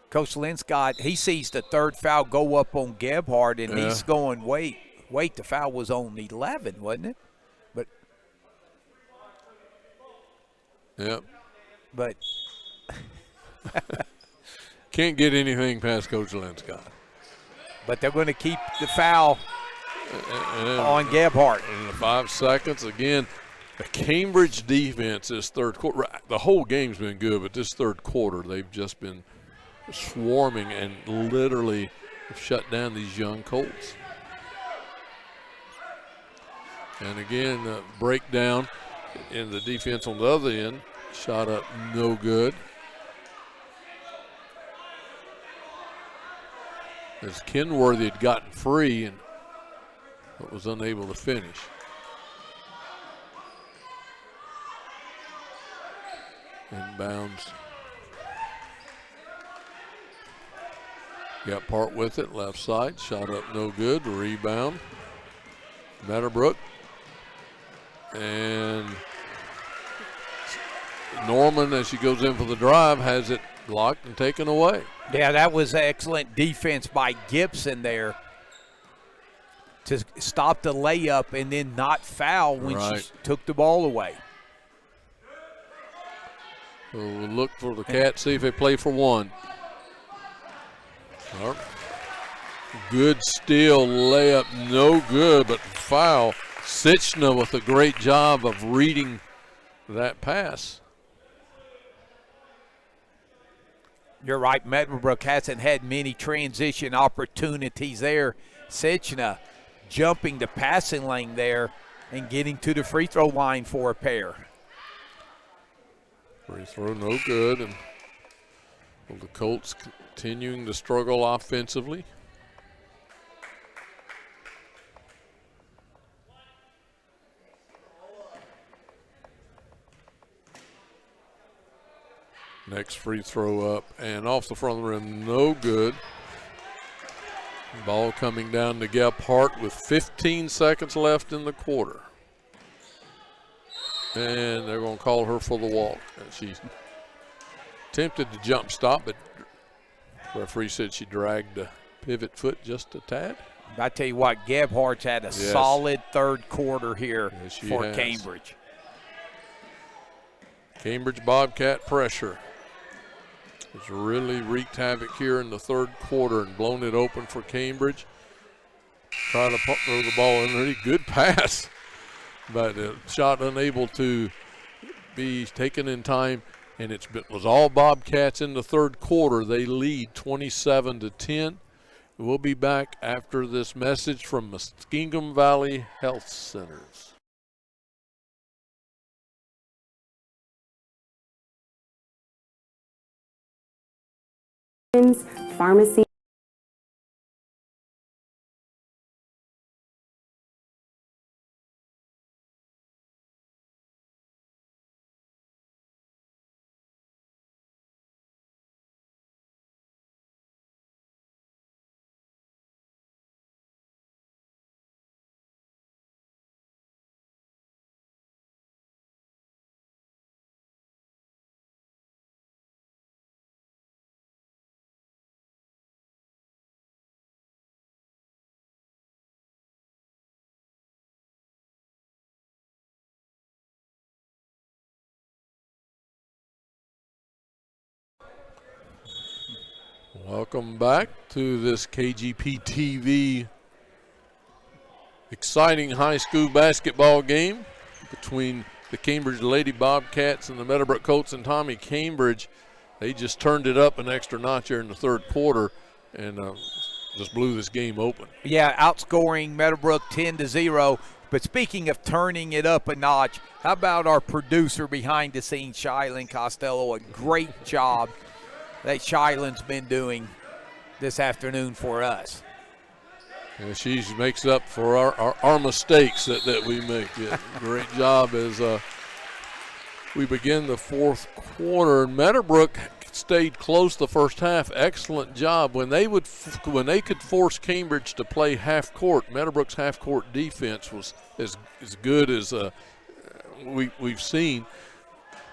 Coach Lynn Scott, he sees the third foul go up on Gebhardt, and he's going, wait, the foul was on 11, wasn't it? But can't get anything past Coach Lynn Scott. But they're going to keep the foul on Gebhardt. In the 5 seconds, again, the Cambridge defense this third quarter, the whole game's been good, but this third quarter they've just been swarming and literally shut down these young Colts. And again, breakdown in the defense on the other end. Shot up, no good. As Kenworthy had gotten free and but was unable to finish. Inbounds. Gephardt with it, left side, shot up no good, rebound. Meadowbrook. And Norman, as she goes in for the drive, has it blocked and taken away. Yeah, that was excellent defense by Gibson there to stop the layup and then not foul when she took the ball away. So we'll look for the Cats, see if they play for one. Good steal, layup, no good, but foul. Sitchna with a great job of reading that pass. You're right, Meadowbrook hasn't had many transition opportunities there. Sitchna jumping the passing lane there and getting to the free throw line for a pair. Free throw no good, and the Colts continuing to struggle offensively. Next free throw up and off the front of the rim, no good. Ball coming down to Gephardt with 15 seconds left in the quarter. And they're going to call her for the walk. And she attempted to jump stop, but referee said she dragged the pivot foot just a tad. I tell you what, Gebhardt's had a solid third quarter here for Cambridge. Cambridge Bobcat pressure has really wreaked havoc here in the third quarter and blown it open for Cambridge. Try to throw the ball in. Really good pass, but the shot unable to be taken in time, and was all Bobcats in the third quarter. They lead 27-10. We'll be back after this message from Muskingum Valley Health Centers. Pharmacy. Welcome back to this KGP TV exciting high school basketball game between the Cambridge Lady Bobcats and the Meadowbrook Colts. And Tommy, Cambridge, they just turned it up an extra notch here in the third quarter and just blew this game open. Yeah, outscoring Meadowbrook 10-0. But speaking of turning it up a notch, how about our producer behind the scenes, Shylin Costello? A great job that Shylin's been doing this afternoon for us. Yeah, she makes up for our mistakes that we make. Yeah, great job as we begin the fourth quarter. Meadowbrook stayed close the first half. Excellent job. When they could force Cambridge to play half court, Meadowbrook's half court defense was as good as we've seen.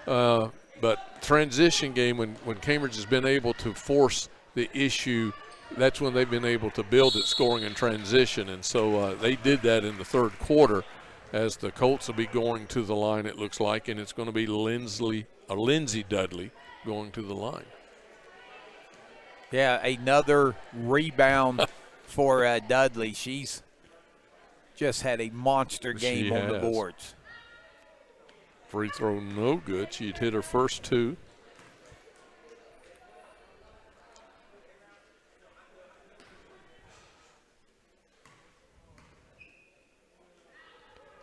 But transition game, when Cambridge has been able to force the issue, that's when they've been able to build it, scoring in transition. And so they did that in the third quarter as the Colts will be going to the line, it looks like, and it's going to be Lindsay Dudley going to the line. Yeah, another rebound for Dudley. She's just had a monster game on the boards. Free throw no good. She'd hit her first two.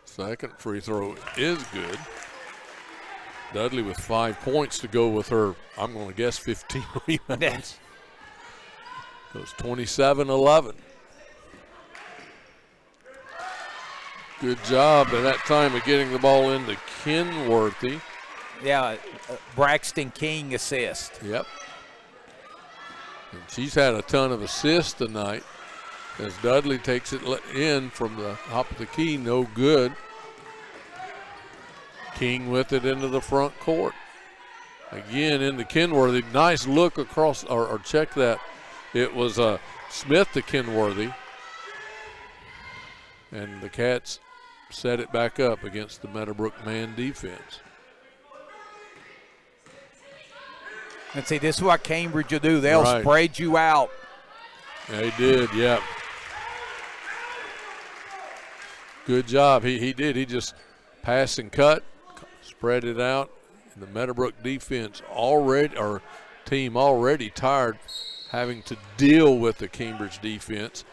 Second free throw is good. Dudley with 5 points to go with her, I'm going to guess, 15 rebounds. It was 27-11. Good job at that time of getting the ball into Kenworthy. Yeah, Braxton King assist. Yep. And she's had a ton of assists tonight as Dudley takes it in from the top of the key, no good. King with it into the front court. Again into Kenworthy. Nice look across, or check that. It was Smith to Kenworthy. And the Cats set it back up against the Meadowbrook man defense. And see, this is what Cambridge will do. They'll spread you out. They did, yeah. Good job. He did. He just passed and cut, spread it out. And the Meadowbrook defense team already tired having to deal with the Cambridge defense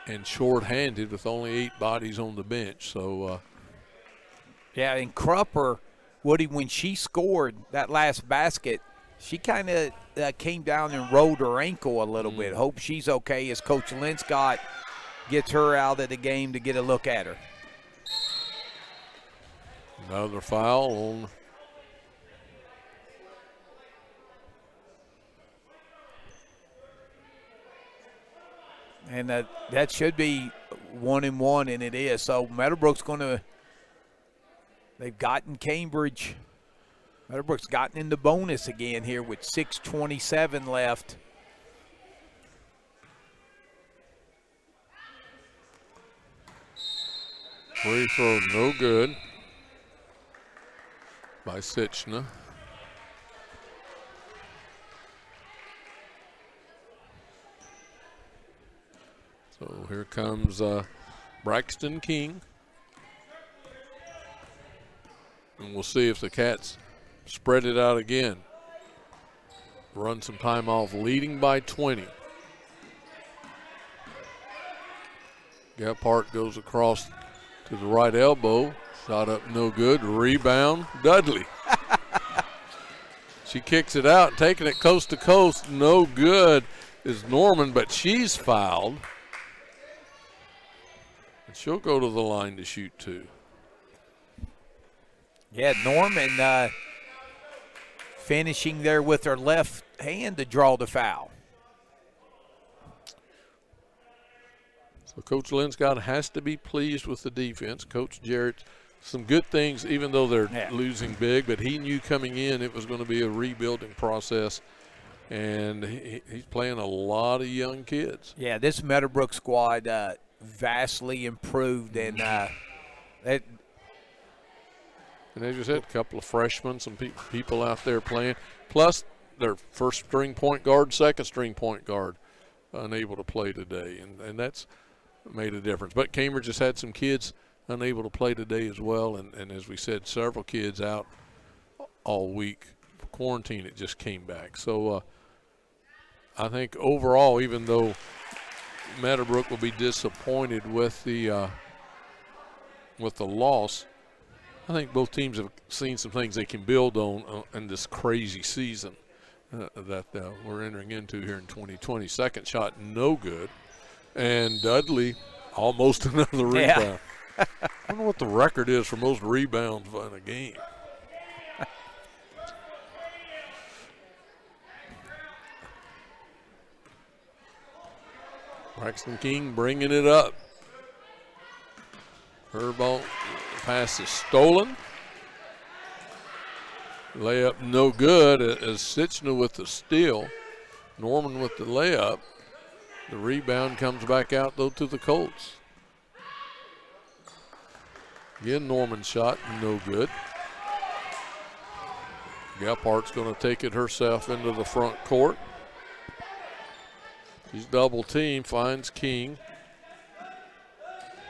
and shorthanded with only 8 bodies on the bench. So, yeah, and Crupper, Woody, when she scored that last basket, she kind of came down and rolled her ankle a little bit. Hope she's okay as Coach Linscott gets her out of the game to get a look at her. Another foul on and that should be 1-1, and it is. So Meadowbrook's they've gotten Cambridge. Meadowbrook's gotten in the bonus again here with 6:27 left. Free throw, no good by Sitchna. So here comes Braxton King. And we'll see if the Cats spread it out again. Run some time off, leading by 20. Gephardt goes across to the right elbow. Shot up, no good. Rebound, Dudley. She kicks it out, taking it coast to coast. No good is Norman, but she's fouled. And she'll go to the line to shoot 2. Yeah, Norman finishing there with her left hand to draw the foul. So Coach Linscott has to be pleased with the defense. Coach Jarrett, some good things, even though they're losing big, but he knew coming in it was going to be a rebuilding process, and he's playing a lot of young kids. Yeah, this Meadowbrook squad vastly improved, and and as you said, a couple of freshmen, some people out there playing, plus their first-string point guard, second-string point guard unable to play today, and that's made a difference. But Cambridge has had some kids unable to play today as well, and as we said, several kids out all week. For quarantine, it just came back. So I think overall, even though Meadowbrook will be disappointed with the loss, I think both teams have seen some things they can build on in this crazy season that we're entering into here in 2020. Second shot, no good. And Dudley, almost another rebound. I don't know what the record is for most rebounds in a game. Braxton King bringing it up. Her ball pass is stolen. Layup no good as Sitchna with the steal. Norman with the layup. The rebound comes back out, though, to the Colts. Again, Norman's shot, no good. Gephardt's going to take it herself into the front court. She's double teamed, finds King.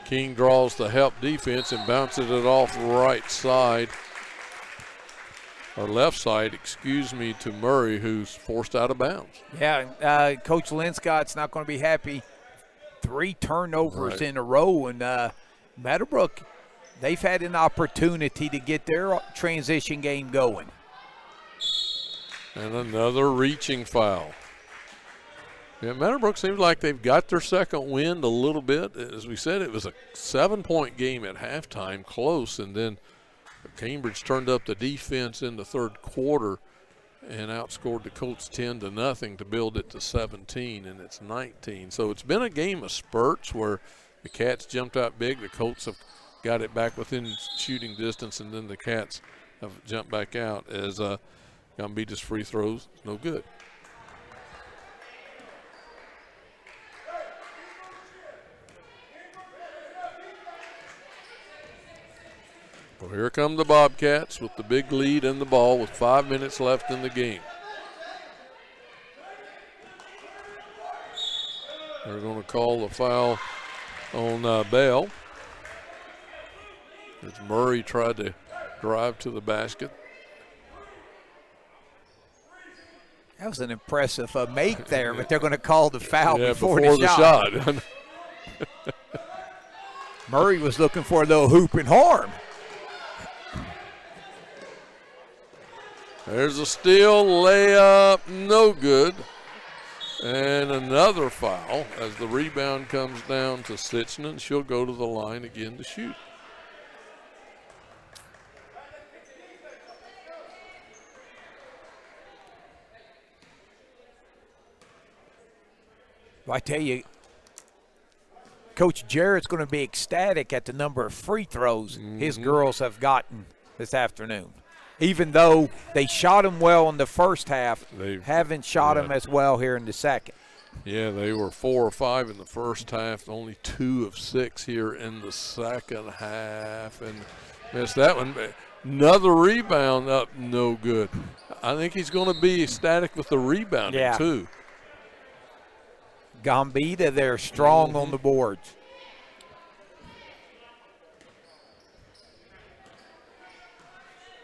King draws the help defense and bounces it off right side, or left side, excuse me, to Murray, who's forced out of bounds. Yeah, Coach Linscott's not going to be happy. 3 turnovers in a row, and Meadowbrook, they've had an opportunity to get their transition game going. And another reaching foul. Yeah, Meadowbrook seems like they've got their second wind a little bit. As we said, it was a 7-point game at halftime, close, and then Cambridge turned up the defense in the third quarter and outscored the Colts 10-0 to build it to 17, and it's 19. So it's been a game of spurts where the Cats jumped out big. The Colts have got it back within shooting distance, and then the Cats have jumped back out as Gambita's free throws. No good. Well, here come the Bobcats with the big lead and the ball with 5 minutes left in the game. They're going to call the foul on Bell, as Murray tried to drive to the basket. That was an impressive make there, but they're going to call the foul before the shot. Murray was looking for a little hoop and horn. There's a steal, layup, no good. And another foul as the rebound comes down to Sitchman. She'll go to the line again to shoot. I tell you, Coach Jarrett's going to be ecstatic at the number of free throws his girls have gotten this afternoon. Even though they shot them well in the first half, they haven't shot them as well here in the second. Yeah, they were 4 or 5 in the first half, only 2 of 6 here in the second half, and missed that one. Another rebound up, no good. I think he's going to be ecstatic with the rebounding too. Gambita, they're strong on the boards.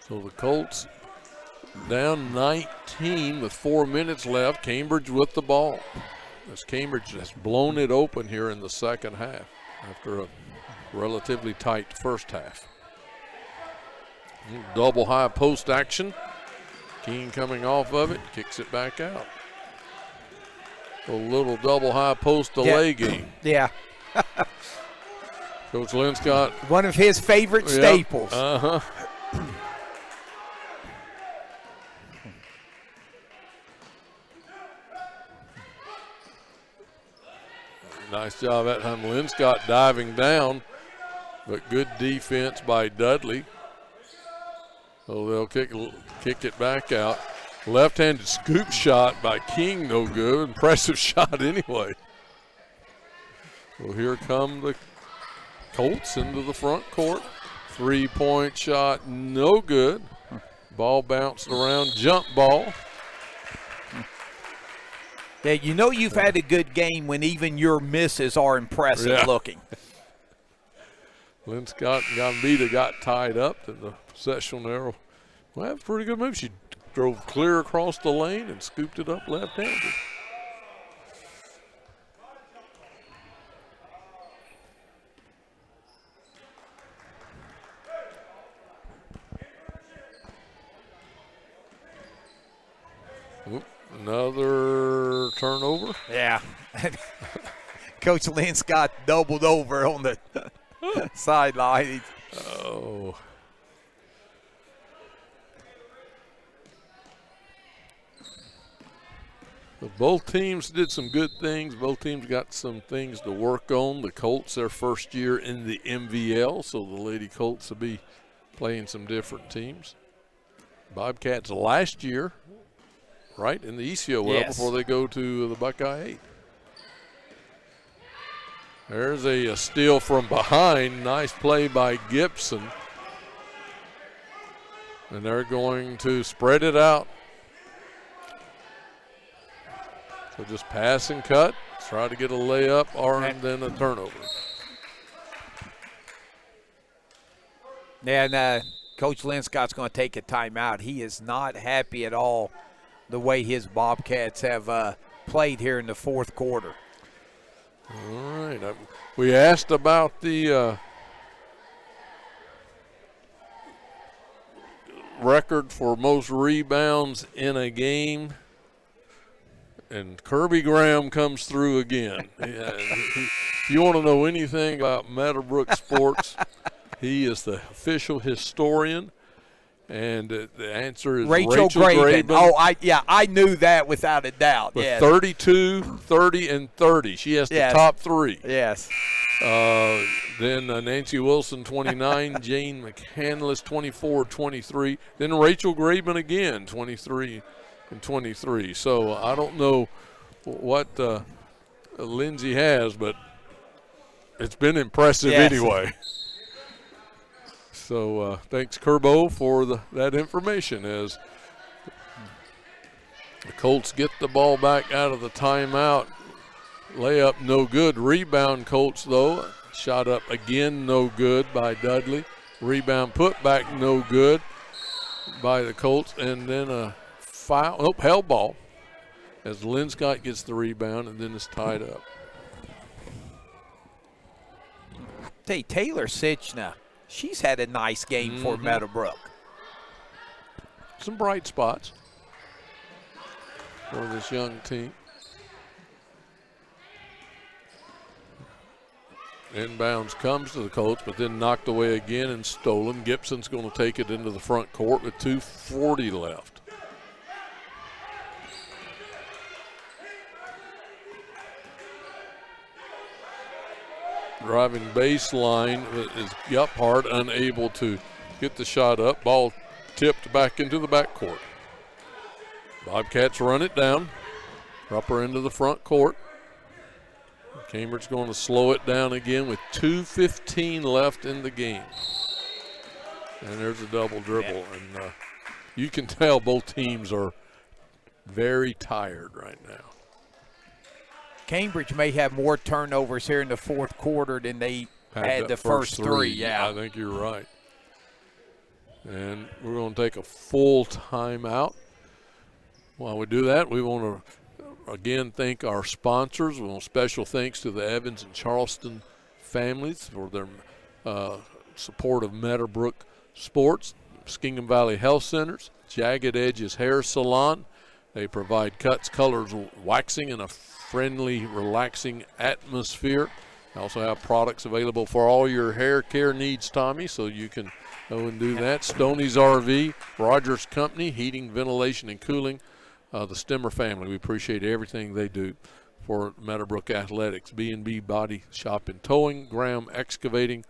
So the Colts down 19 with 4 minutes left. Cambridge with the ball, as Cambridge has blown it open here in the second half after a relatively tight first half. Double high post action. Keene coming off of it, kicks it back out. A little double high post delay game. Yeah. Coach Linscott. One of his favorite staples. Uh-huh. Nice job at time. Linscott diving down, but good defense by Dudley. So they'll kick it back out. Left-handed scoop shot by King, no good. Impressive shot anyway. Well, here come the Colts into the front court. 3-point shot, no good. Ball bounced around, jump ball. Yeah, you know you've had a good game when even your misses are impressive looking. Linscott and Gambita got tied up in the possessional arrow. Well, that's a pretty good move. She drove clear across the lane and scooped it up left-handed. Another turnover. Yeah. Coach Linscott doubled over on the sideline. Oh. But both teams did some good things. Both teams got some things to work on. The Colts, their first year in the MVL, so the Lady Colts will be playing some different teams. Bobcats last year, right, in the ECOL before they go to the Buckeye 8. There's a steal from behind. Nice play by Gibson. And they're going to spread it out. So just pass and cut. Try to get a layup or then a turnover. Yeah, and Coach Linscott's going to take a timeout. He is not happy at all the way his Bobcats have played here in the fourth quarter. All right. We asked about the record for most rebounds in a game, and Kirby Graham comes through again. If you want to know anything about Meadowbrook sports, he is the official historian. And the answer is Rachel Graven. Oh, I knew that without a doubt. With yes. 32, 30, and 30. She has the top three. Yes. Then Nancy Wilson, 29. Jane McCandless, 24, 23. Then Rachel Graven again, 23 and 23. So I don't know what Lindsay has, but it's been impressive anyway. So thanks, Kerbo, for that information as the Colts get the ball back out of the timeout. Layup no good. Rebound Colts, though. Shot up again, no good by Dudley. Rebound put back, no good by the Colts. And then a foul, held ball as Linscott gets the rebound, and then it's tied up. Hey, Taylor Sitchna, she's had a nice game for Meadowbrook. Some bright spots for this young team. Inbounds comes to the Colts, but then knocked away again and stolen. Gibson's going to take it into the front court with 2:40 left. Driving baseline is Guphart unable to get the shot up. Ball tipped back into the backcourt. Bobcats run it down. Upper into the front court. Cambridge going to slow it down again with 2:15 left in the game. And there's a double dribble. And you can tell both teams are very tired right now. Cambridge may have more turnovers here in the fourth quarter than they had the first three. Yeah, I think you're right. And we're going to take a full timeout. While we do that, we want to again thank our sponsors. We want special thanks to the Evans and Charleston families for their support of Meadowbrook Sports, Muskingum Valley Health Centers, Jagged Edges Hair Salon. They provide cuts, colors, waxing, and a friendly, relaxing atmosphere. They also have products available for all your hair care needs, Tommy, so you can go and do that. Stoney's RV, Rogers Company, heating, ventilation, and cooling. The Stemmer family, we appreciate everything they do for Meadowbrook Athletics. B&B Body Shop and Towing, Graham Excavating,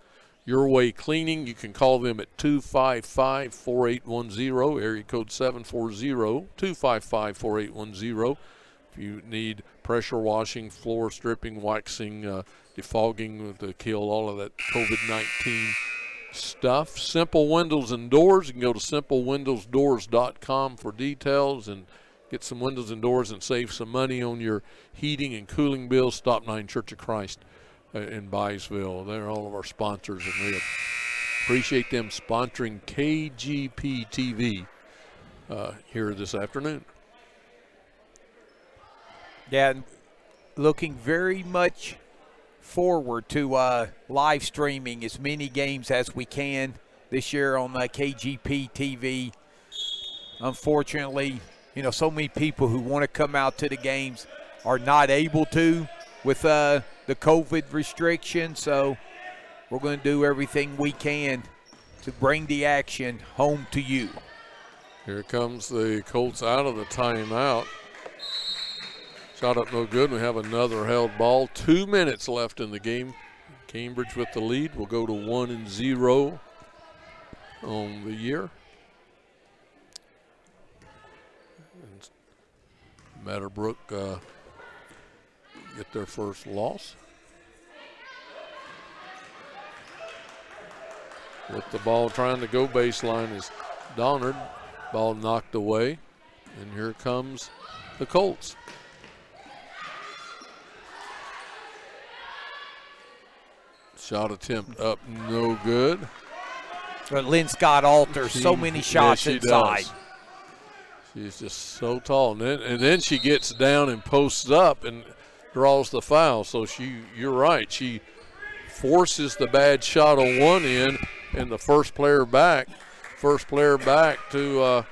Your Way Cleaning. You can call them at 255-4810, area code 740-255-4810. If you need pressure washing, floor stripping, waxing, defogging to kill all of that COVID-19 stuff. Simple Windows and Doors. You can go to simplewindowsdoors.com for details and get some windows and doors and save some money on your heating and cooling bills. Stop 9 Church of Christ in Byesville. They're all of our sponsors, and we appreciate them sponsoring KGP TV here this afternoon. Yeah, looking very much forward to live streaming as many games as we can this year on KGP TV. Unfortunately, so many people who want to come out to the games are not able to with the COVID restrictions. So we're going to do everything we can to bring the action home to you. Here comes the Colts out of the timeout. Shot up no good. We have another held ball. 2 minutes left in the game. Cambridge with the lead. We'll go to 1-0 on the year. And Meadowbrook get their first loss. With the ball trying to go baseline is Donard. Ball knocked away. And here comes the Colts. Shot attempt up, no good. But Linscott alters so many shots inside. Does. She's just so tall. And then she gets down and posts up and draws the foul. So you're right. She forces the bad shot on one end, and the first player back to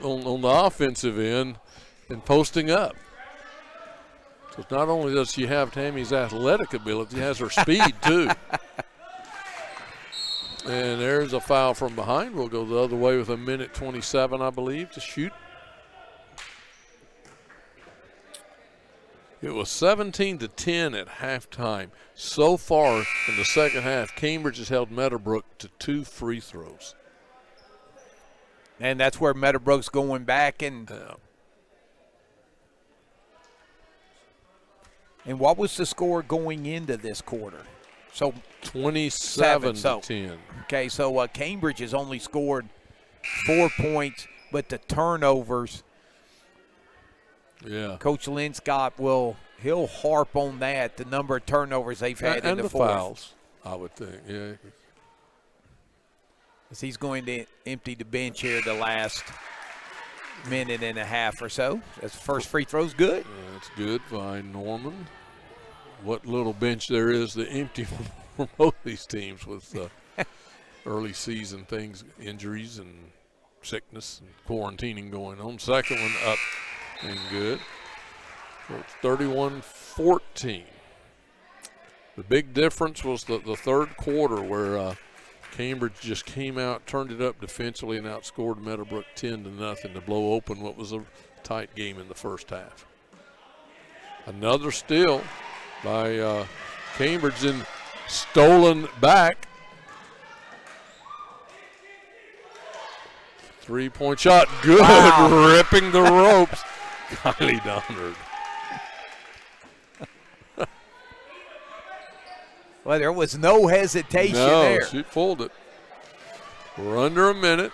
on the offensive end and posting up. So not only does she have Tammy's athletic ability, she has her speed too. And there's a foul from behind. We'll go the other way with 1:27, I believe, to shoot. It was 17-10 at halftime. So far in the second half, Cambridge has held Meadowbrook to 2 free throws. And that's where Meadowbrook's going back. And what was the score going into this quarter? So 27-10. Okay, so Cambridge has only scored 4 points, but the turnovers. Yeah. Coach Linscott he'll harp on that, the number of turnovers they've had in the fourth. And the fouls, I would think, yeah. As he's going to empty the bench here the last minute and a half or so. That's the first free throw's good. Yeah, that's good by Norman. What little bench there is to empty for both these teams with early season things, injuries and sickness and quarantining going on. Second one up and good. So it's 31-14. The big difference was the third quarter where Cambridge just came out, turned it up defensively, and outscored Meadowbrook 10-0 to blow open what was a tight game in the first half. Another steal by Cambridge and stolen back. 3-point shot, good, wow. Ripping the ropes. Kylie Donald. Well, there was no hesitation there. No, she pulled it. We're under a minute.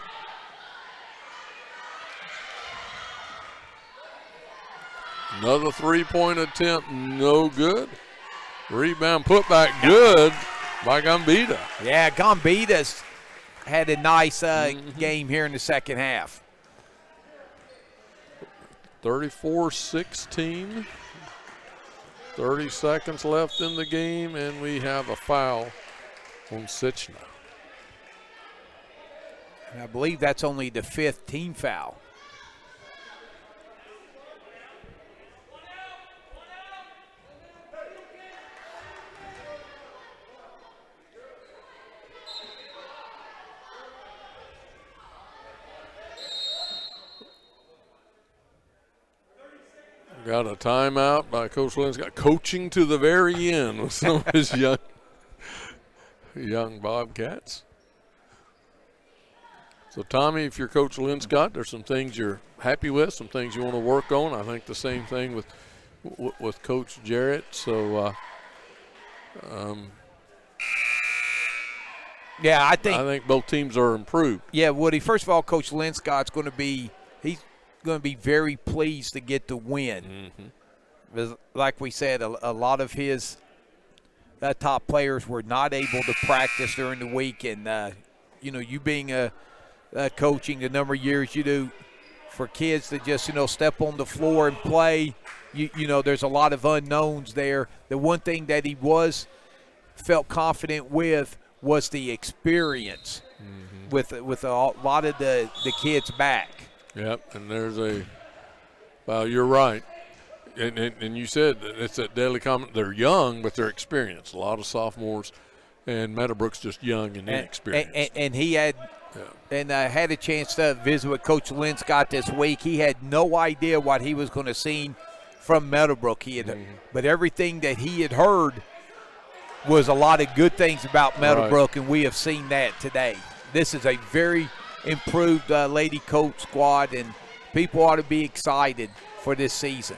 Another 3-point attempt, no good. Rebound put back good by Gambita. Yeah, Gambita's had a nice game here in the second half. 34-16. 30 seconds left in the game, and we have a foul on Sichna. And I believe that's only the 5th team foul. Got a timeout by Coach Linscott, coaching to the very end with some of his young Bobcats. So, Tommy, if you're Coach Linscott, there's some things you're happy with, some things you want to work on. I think the same thing with Coach Jarrett. So, yeah, I think both teams are improved. Yeah, Woody. First of all, Coach Linscott's going to be very pleased to get the win. Mm-hmm. Like we said, a lot of his top players were not able to practice during the week, and you being coaching the number of years you do, for kids to just step on the floor and play, there's a lot of unknowns there. The one thing that he felt confident with was the experience, mm-hmm. with a lot of the kids back. Yep, and there's well, you're right. And you said it's a daily comment. They're young, but they're experienced. A lot of sophomores, and Meadowbrook's just young and inexperienced. And he had had a chance to visit with Coach Linscott this week. He had no idea what he was going to see from Meadowbrook. But everything that he had heard was a lot of good things about Meadowbrook, right. And we have seen that today. This is a very improved lady coach squad, and people ought to be excited for this season.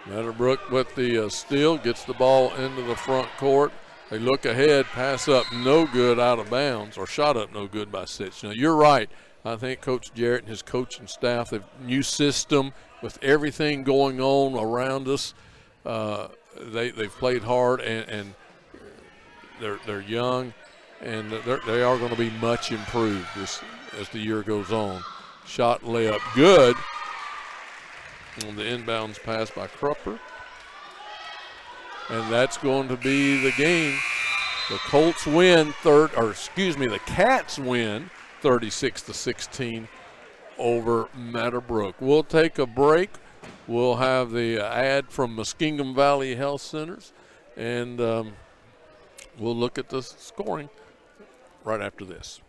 Meadowbrook with the steal, gets the ball into the front court. They look ahead, pass up no good, out of bounds, or shot up no good by Sitch. Now, you're right. I think Coach Jarrett and his coaching staff, they've new system with everything going on around us. They've played hard, and they're young. And they are going to be much improved as the year goes on. Shot, layup, good. On the inbounds pass by Krupper. And that's going to be the game. The Colts win the Cats win 36-16 over Meadowbrook. We'll take a break. We'll have the ad from Muskingum Valley Health Centers, and we'll look at the scoring right after this.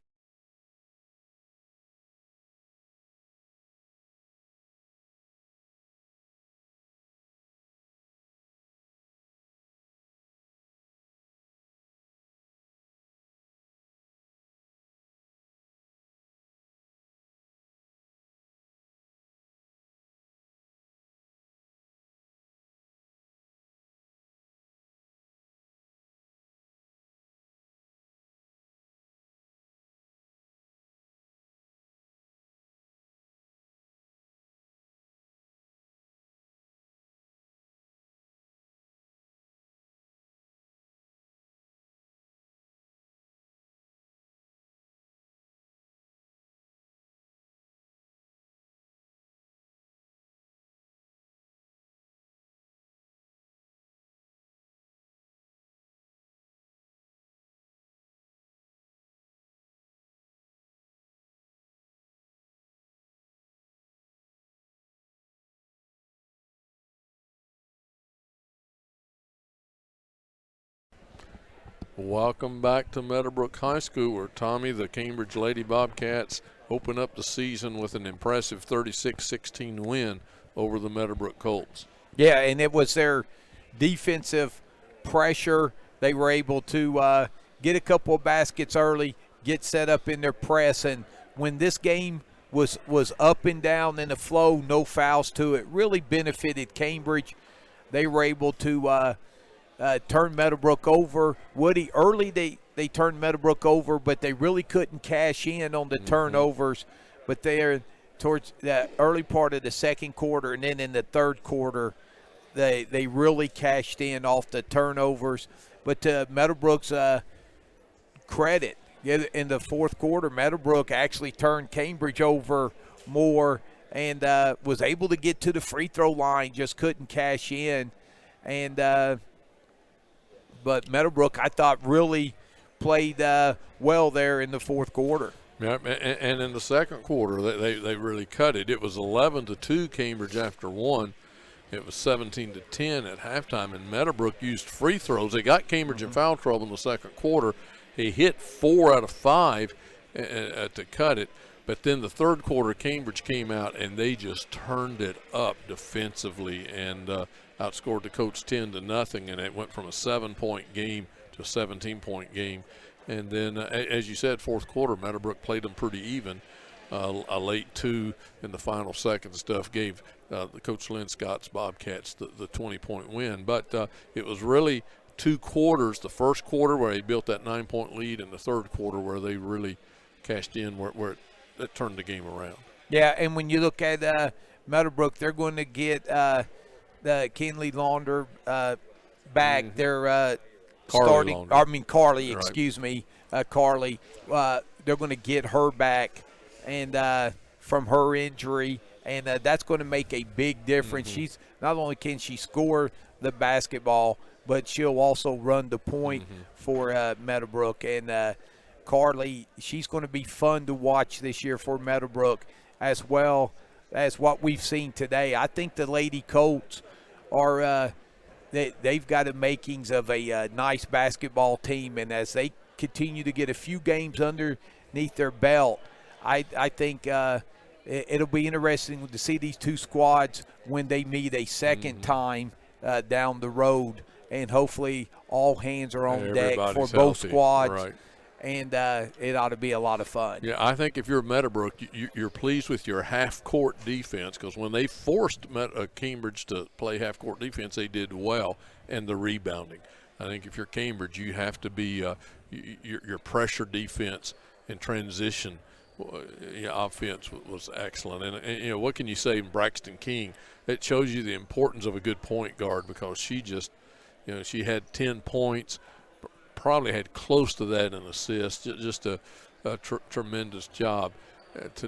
Welcome back to Meadowbrook High School, where Tommy, the Cambridge Lady Bobcats, open up the season with an impressive 36-16 win over the Meadowbrook Colts. Yeah, and it was their defensive pressure. They were able to get a couple of baskets early, get set up in their press, and when this game was up and down in the flow, no fouls to it, really benefited Cambridge. They were able to turn Meadowbrook over. Woody, early they turned Meadowbrook over, but they really couldn't cash in on the turnovers. But they're towards the early part of the second quarter, and then in the third quarter, they really cashed in off the turnovers. But to Meadowbrook's credit, in the fourth quarter, Meadowbrook actually turned Cambridge over more and was able to get to the free throw line, just couldn't cash in. And but Meadowbrook, I thought, really played well there in the fourth quarter. Yeah, and in the second quarter, they really cut it. It was 11-2 Cambridge after one. It was 17-10 at halftime, and Meadowbrook used free throws. They got Cambridge in foul trouble in the second quarter. He hit 4 out of 5 to cut it. But then the third quarter, Cambridge came out, and they just turned it up defensively and outscored the Colts 10-0, and it went from a 7-point game to a 17-point game. And then, as you said, fourth quarter, Meadowbrook played them pretty even. A late 2 in the final second stuff gave the Coach Lynn Scott's Bobcats the 20-point win. But it was really 2 quarters, the first quarter where they built that 9-point lead, and the third quarter where they really cashed in, where it turned the game around. Yeah, and when you look at Meadowbrook, they're going to get the Kinley Launder back. They're Carly, Carly, right. excuse me, Carly. They're going to get her back and from her injury, and that's going to make a big difference. She's not only can she score the basketball, but she'll also run the point for Meadowbrook. And Carly, she's going to be fun to watch this year for Meadowbrook, as well as what we've seen today. I think the Lady Colts are they've got the makings of a nice basketball team, and as they continue to get a few games underneath their belt, I think it'll be interesting to see these two squads when they meet a second time down the road, and hopefully all hands are on deck for both squads. Right. And it ought to be a lot of fun. Yeah, I think if you're Meadowbrook, you're pleased with your half-court defense, because when they forced Cambridge to play half-court defense, they did well, and the rebounding. I think if you're Cambridge, you have to be your pressure defense and transition offense was excellent. And what can you say, Braxton King? It shows you the importance of a good point guard, because she just, she had 10 points. Probably had close to that in assists. Just a tremendous job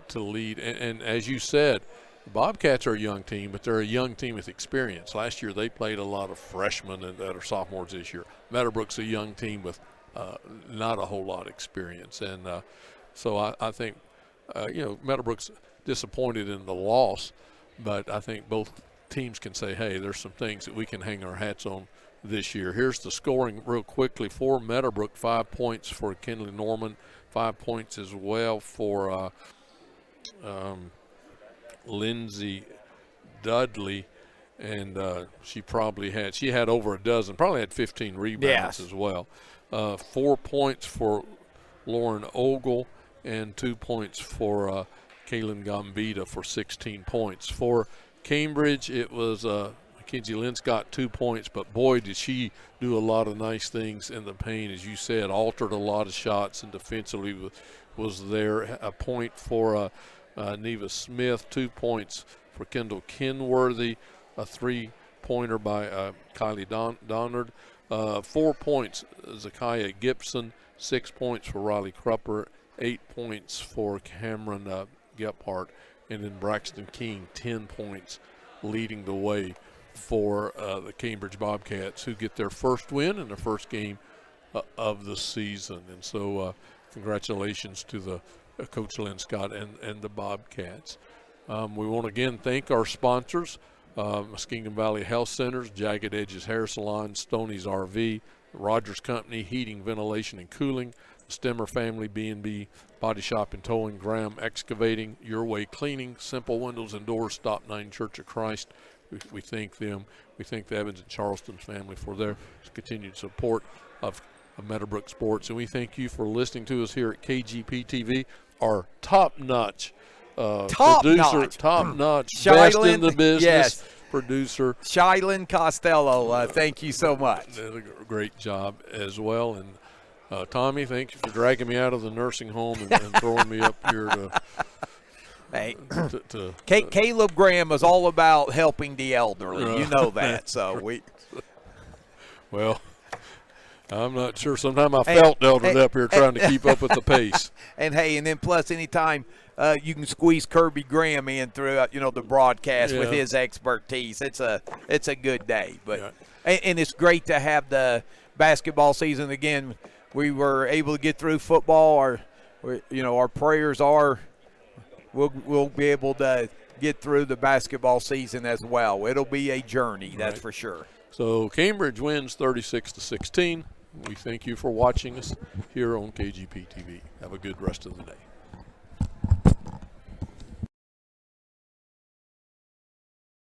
to lead. And as you said, the Bobcats are a young team, but they're a young team with experience. Last year they played a lot of freshmen that are sophomores this year. Meadowbrook's a young team with not a whole lot of experience. And so I think, Meadowbrook's disappointed in the loss, but I think both teams can say, hey, there's some things that we can hang our hats on this year. Here's the scoring real quickly for Meadowbrook. 5 points for Kinley Norman, 5 points as well for Lindsay Dudley, and she had over a dozen, probably had 15 rebounds as well. 4 points for Lauren Ogle and 2 points for Kaylin Gambita for 16 points. For Cambridge, it was Mackenzie Linscott 2 points, but boy, did she do a lot of nice things in the paint, as you said, altered a lot of shots and defensively was there. A point for Neva Smith, 2 points for Kendall Kenworthy, a 3-pointer by Kylie Donard, 4 points Zakiah Gibson, 6 points for Riley Krupper, 8 points for Cameron Gephardt, and then Braxton King, 10 points, leading the way for the Cambridge Bobcats, who get their first win in their first game of the season. And so congratulations to the Coach Linscott and the Bobcats. We want to again thank our sponsors, Muskingum Valley Health Centers, Jagged Edges Hair Salon, Stoney's RV, Rogers Company, Heating, Ventilation, and Cooling, Stemmer Family, B&B, Body Shop and Towing, Graham Excavating, Your Way Cleaning, Simple Windows and Doors, Stop 9 Church of Christ. We thank them. We thank the Evans and Charleston family for their continued support of Meadowbrook Sports. And we thank you for listening to us here at KGP TV, our top-notch producer, top-notch, best in the business producer. Shylin Costello, thank you so much. Did a great job as well. And Tommy, thank you for dragging me out of the nursing home and throwing me up here to Hey, Caleb Graham is all about helping the elderly. You know that. So Well, I'm not sure. Sometimes I felt eldered up here trying to keep up with the pace. And then plus anytime you can squeeze Kirby Graham in throughout, the broadcast with his expertise, it's a good day. But and it's great to have the basketball season again. We were able to get through football. Our prayers are. We'll be able to get through the basketball season as well. It'll be a journey, that's for sure. So Cambridge wins 36-16. We thank you for watching us here on KGP TV. Have a good rest of the day.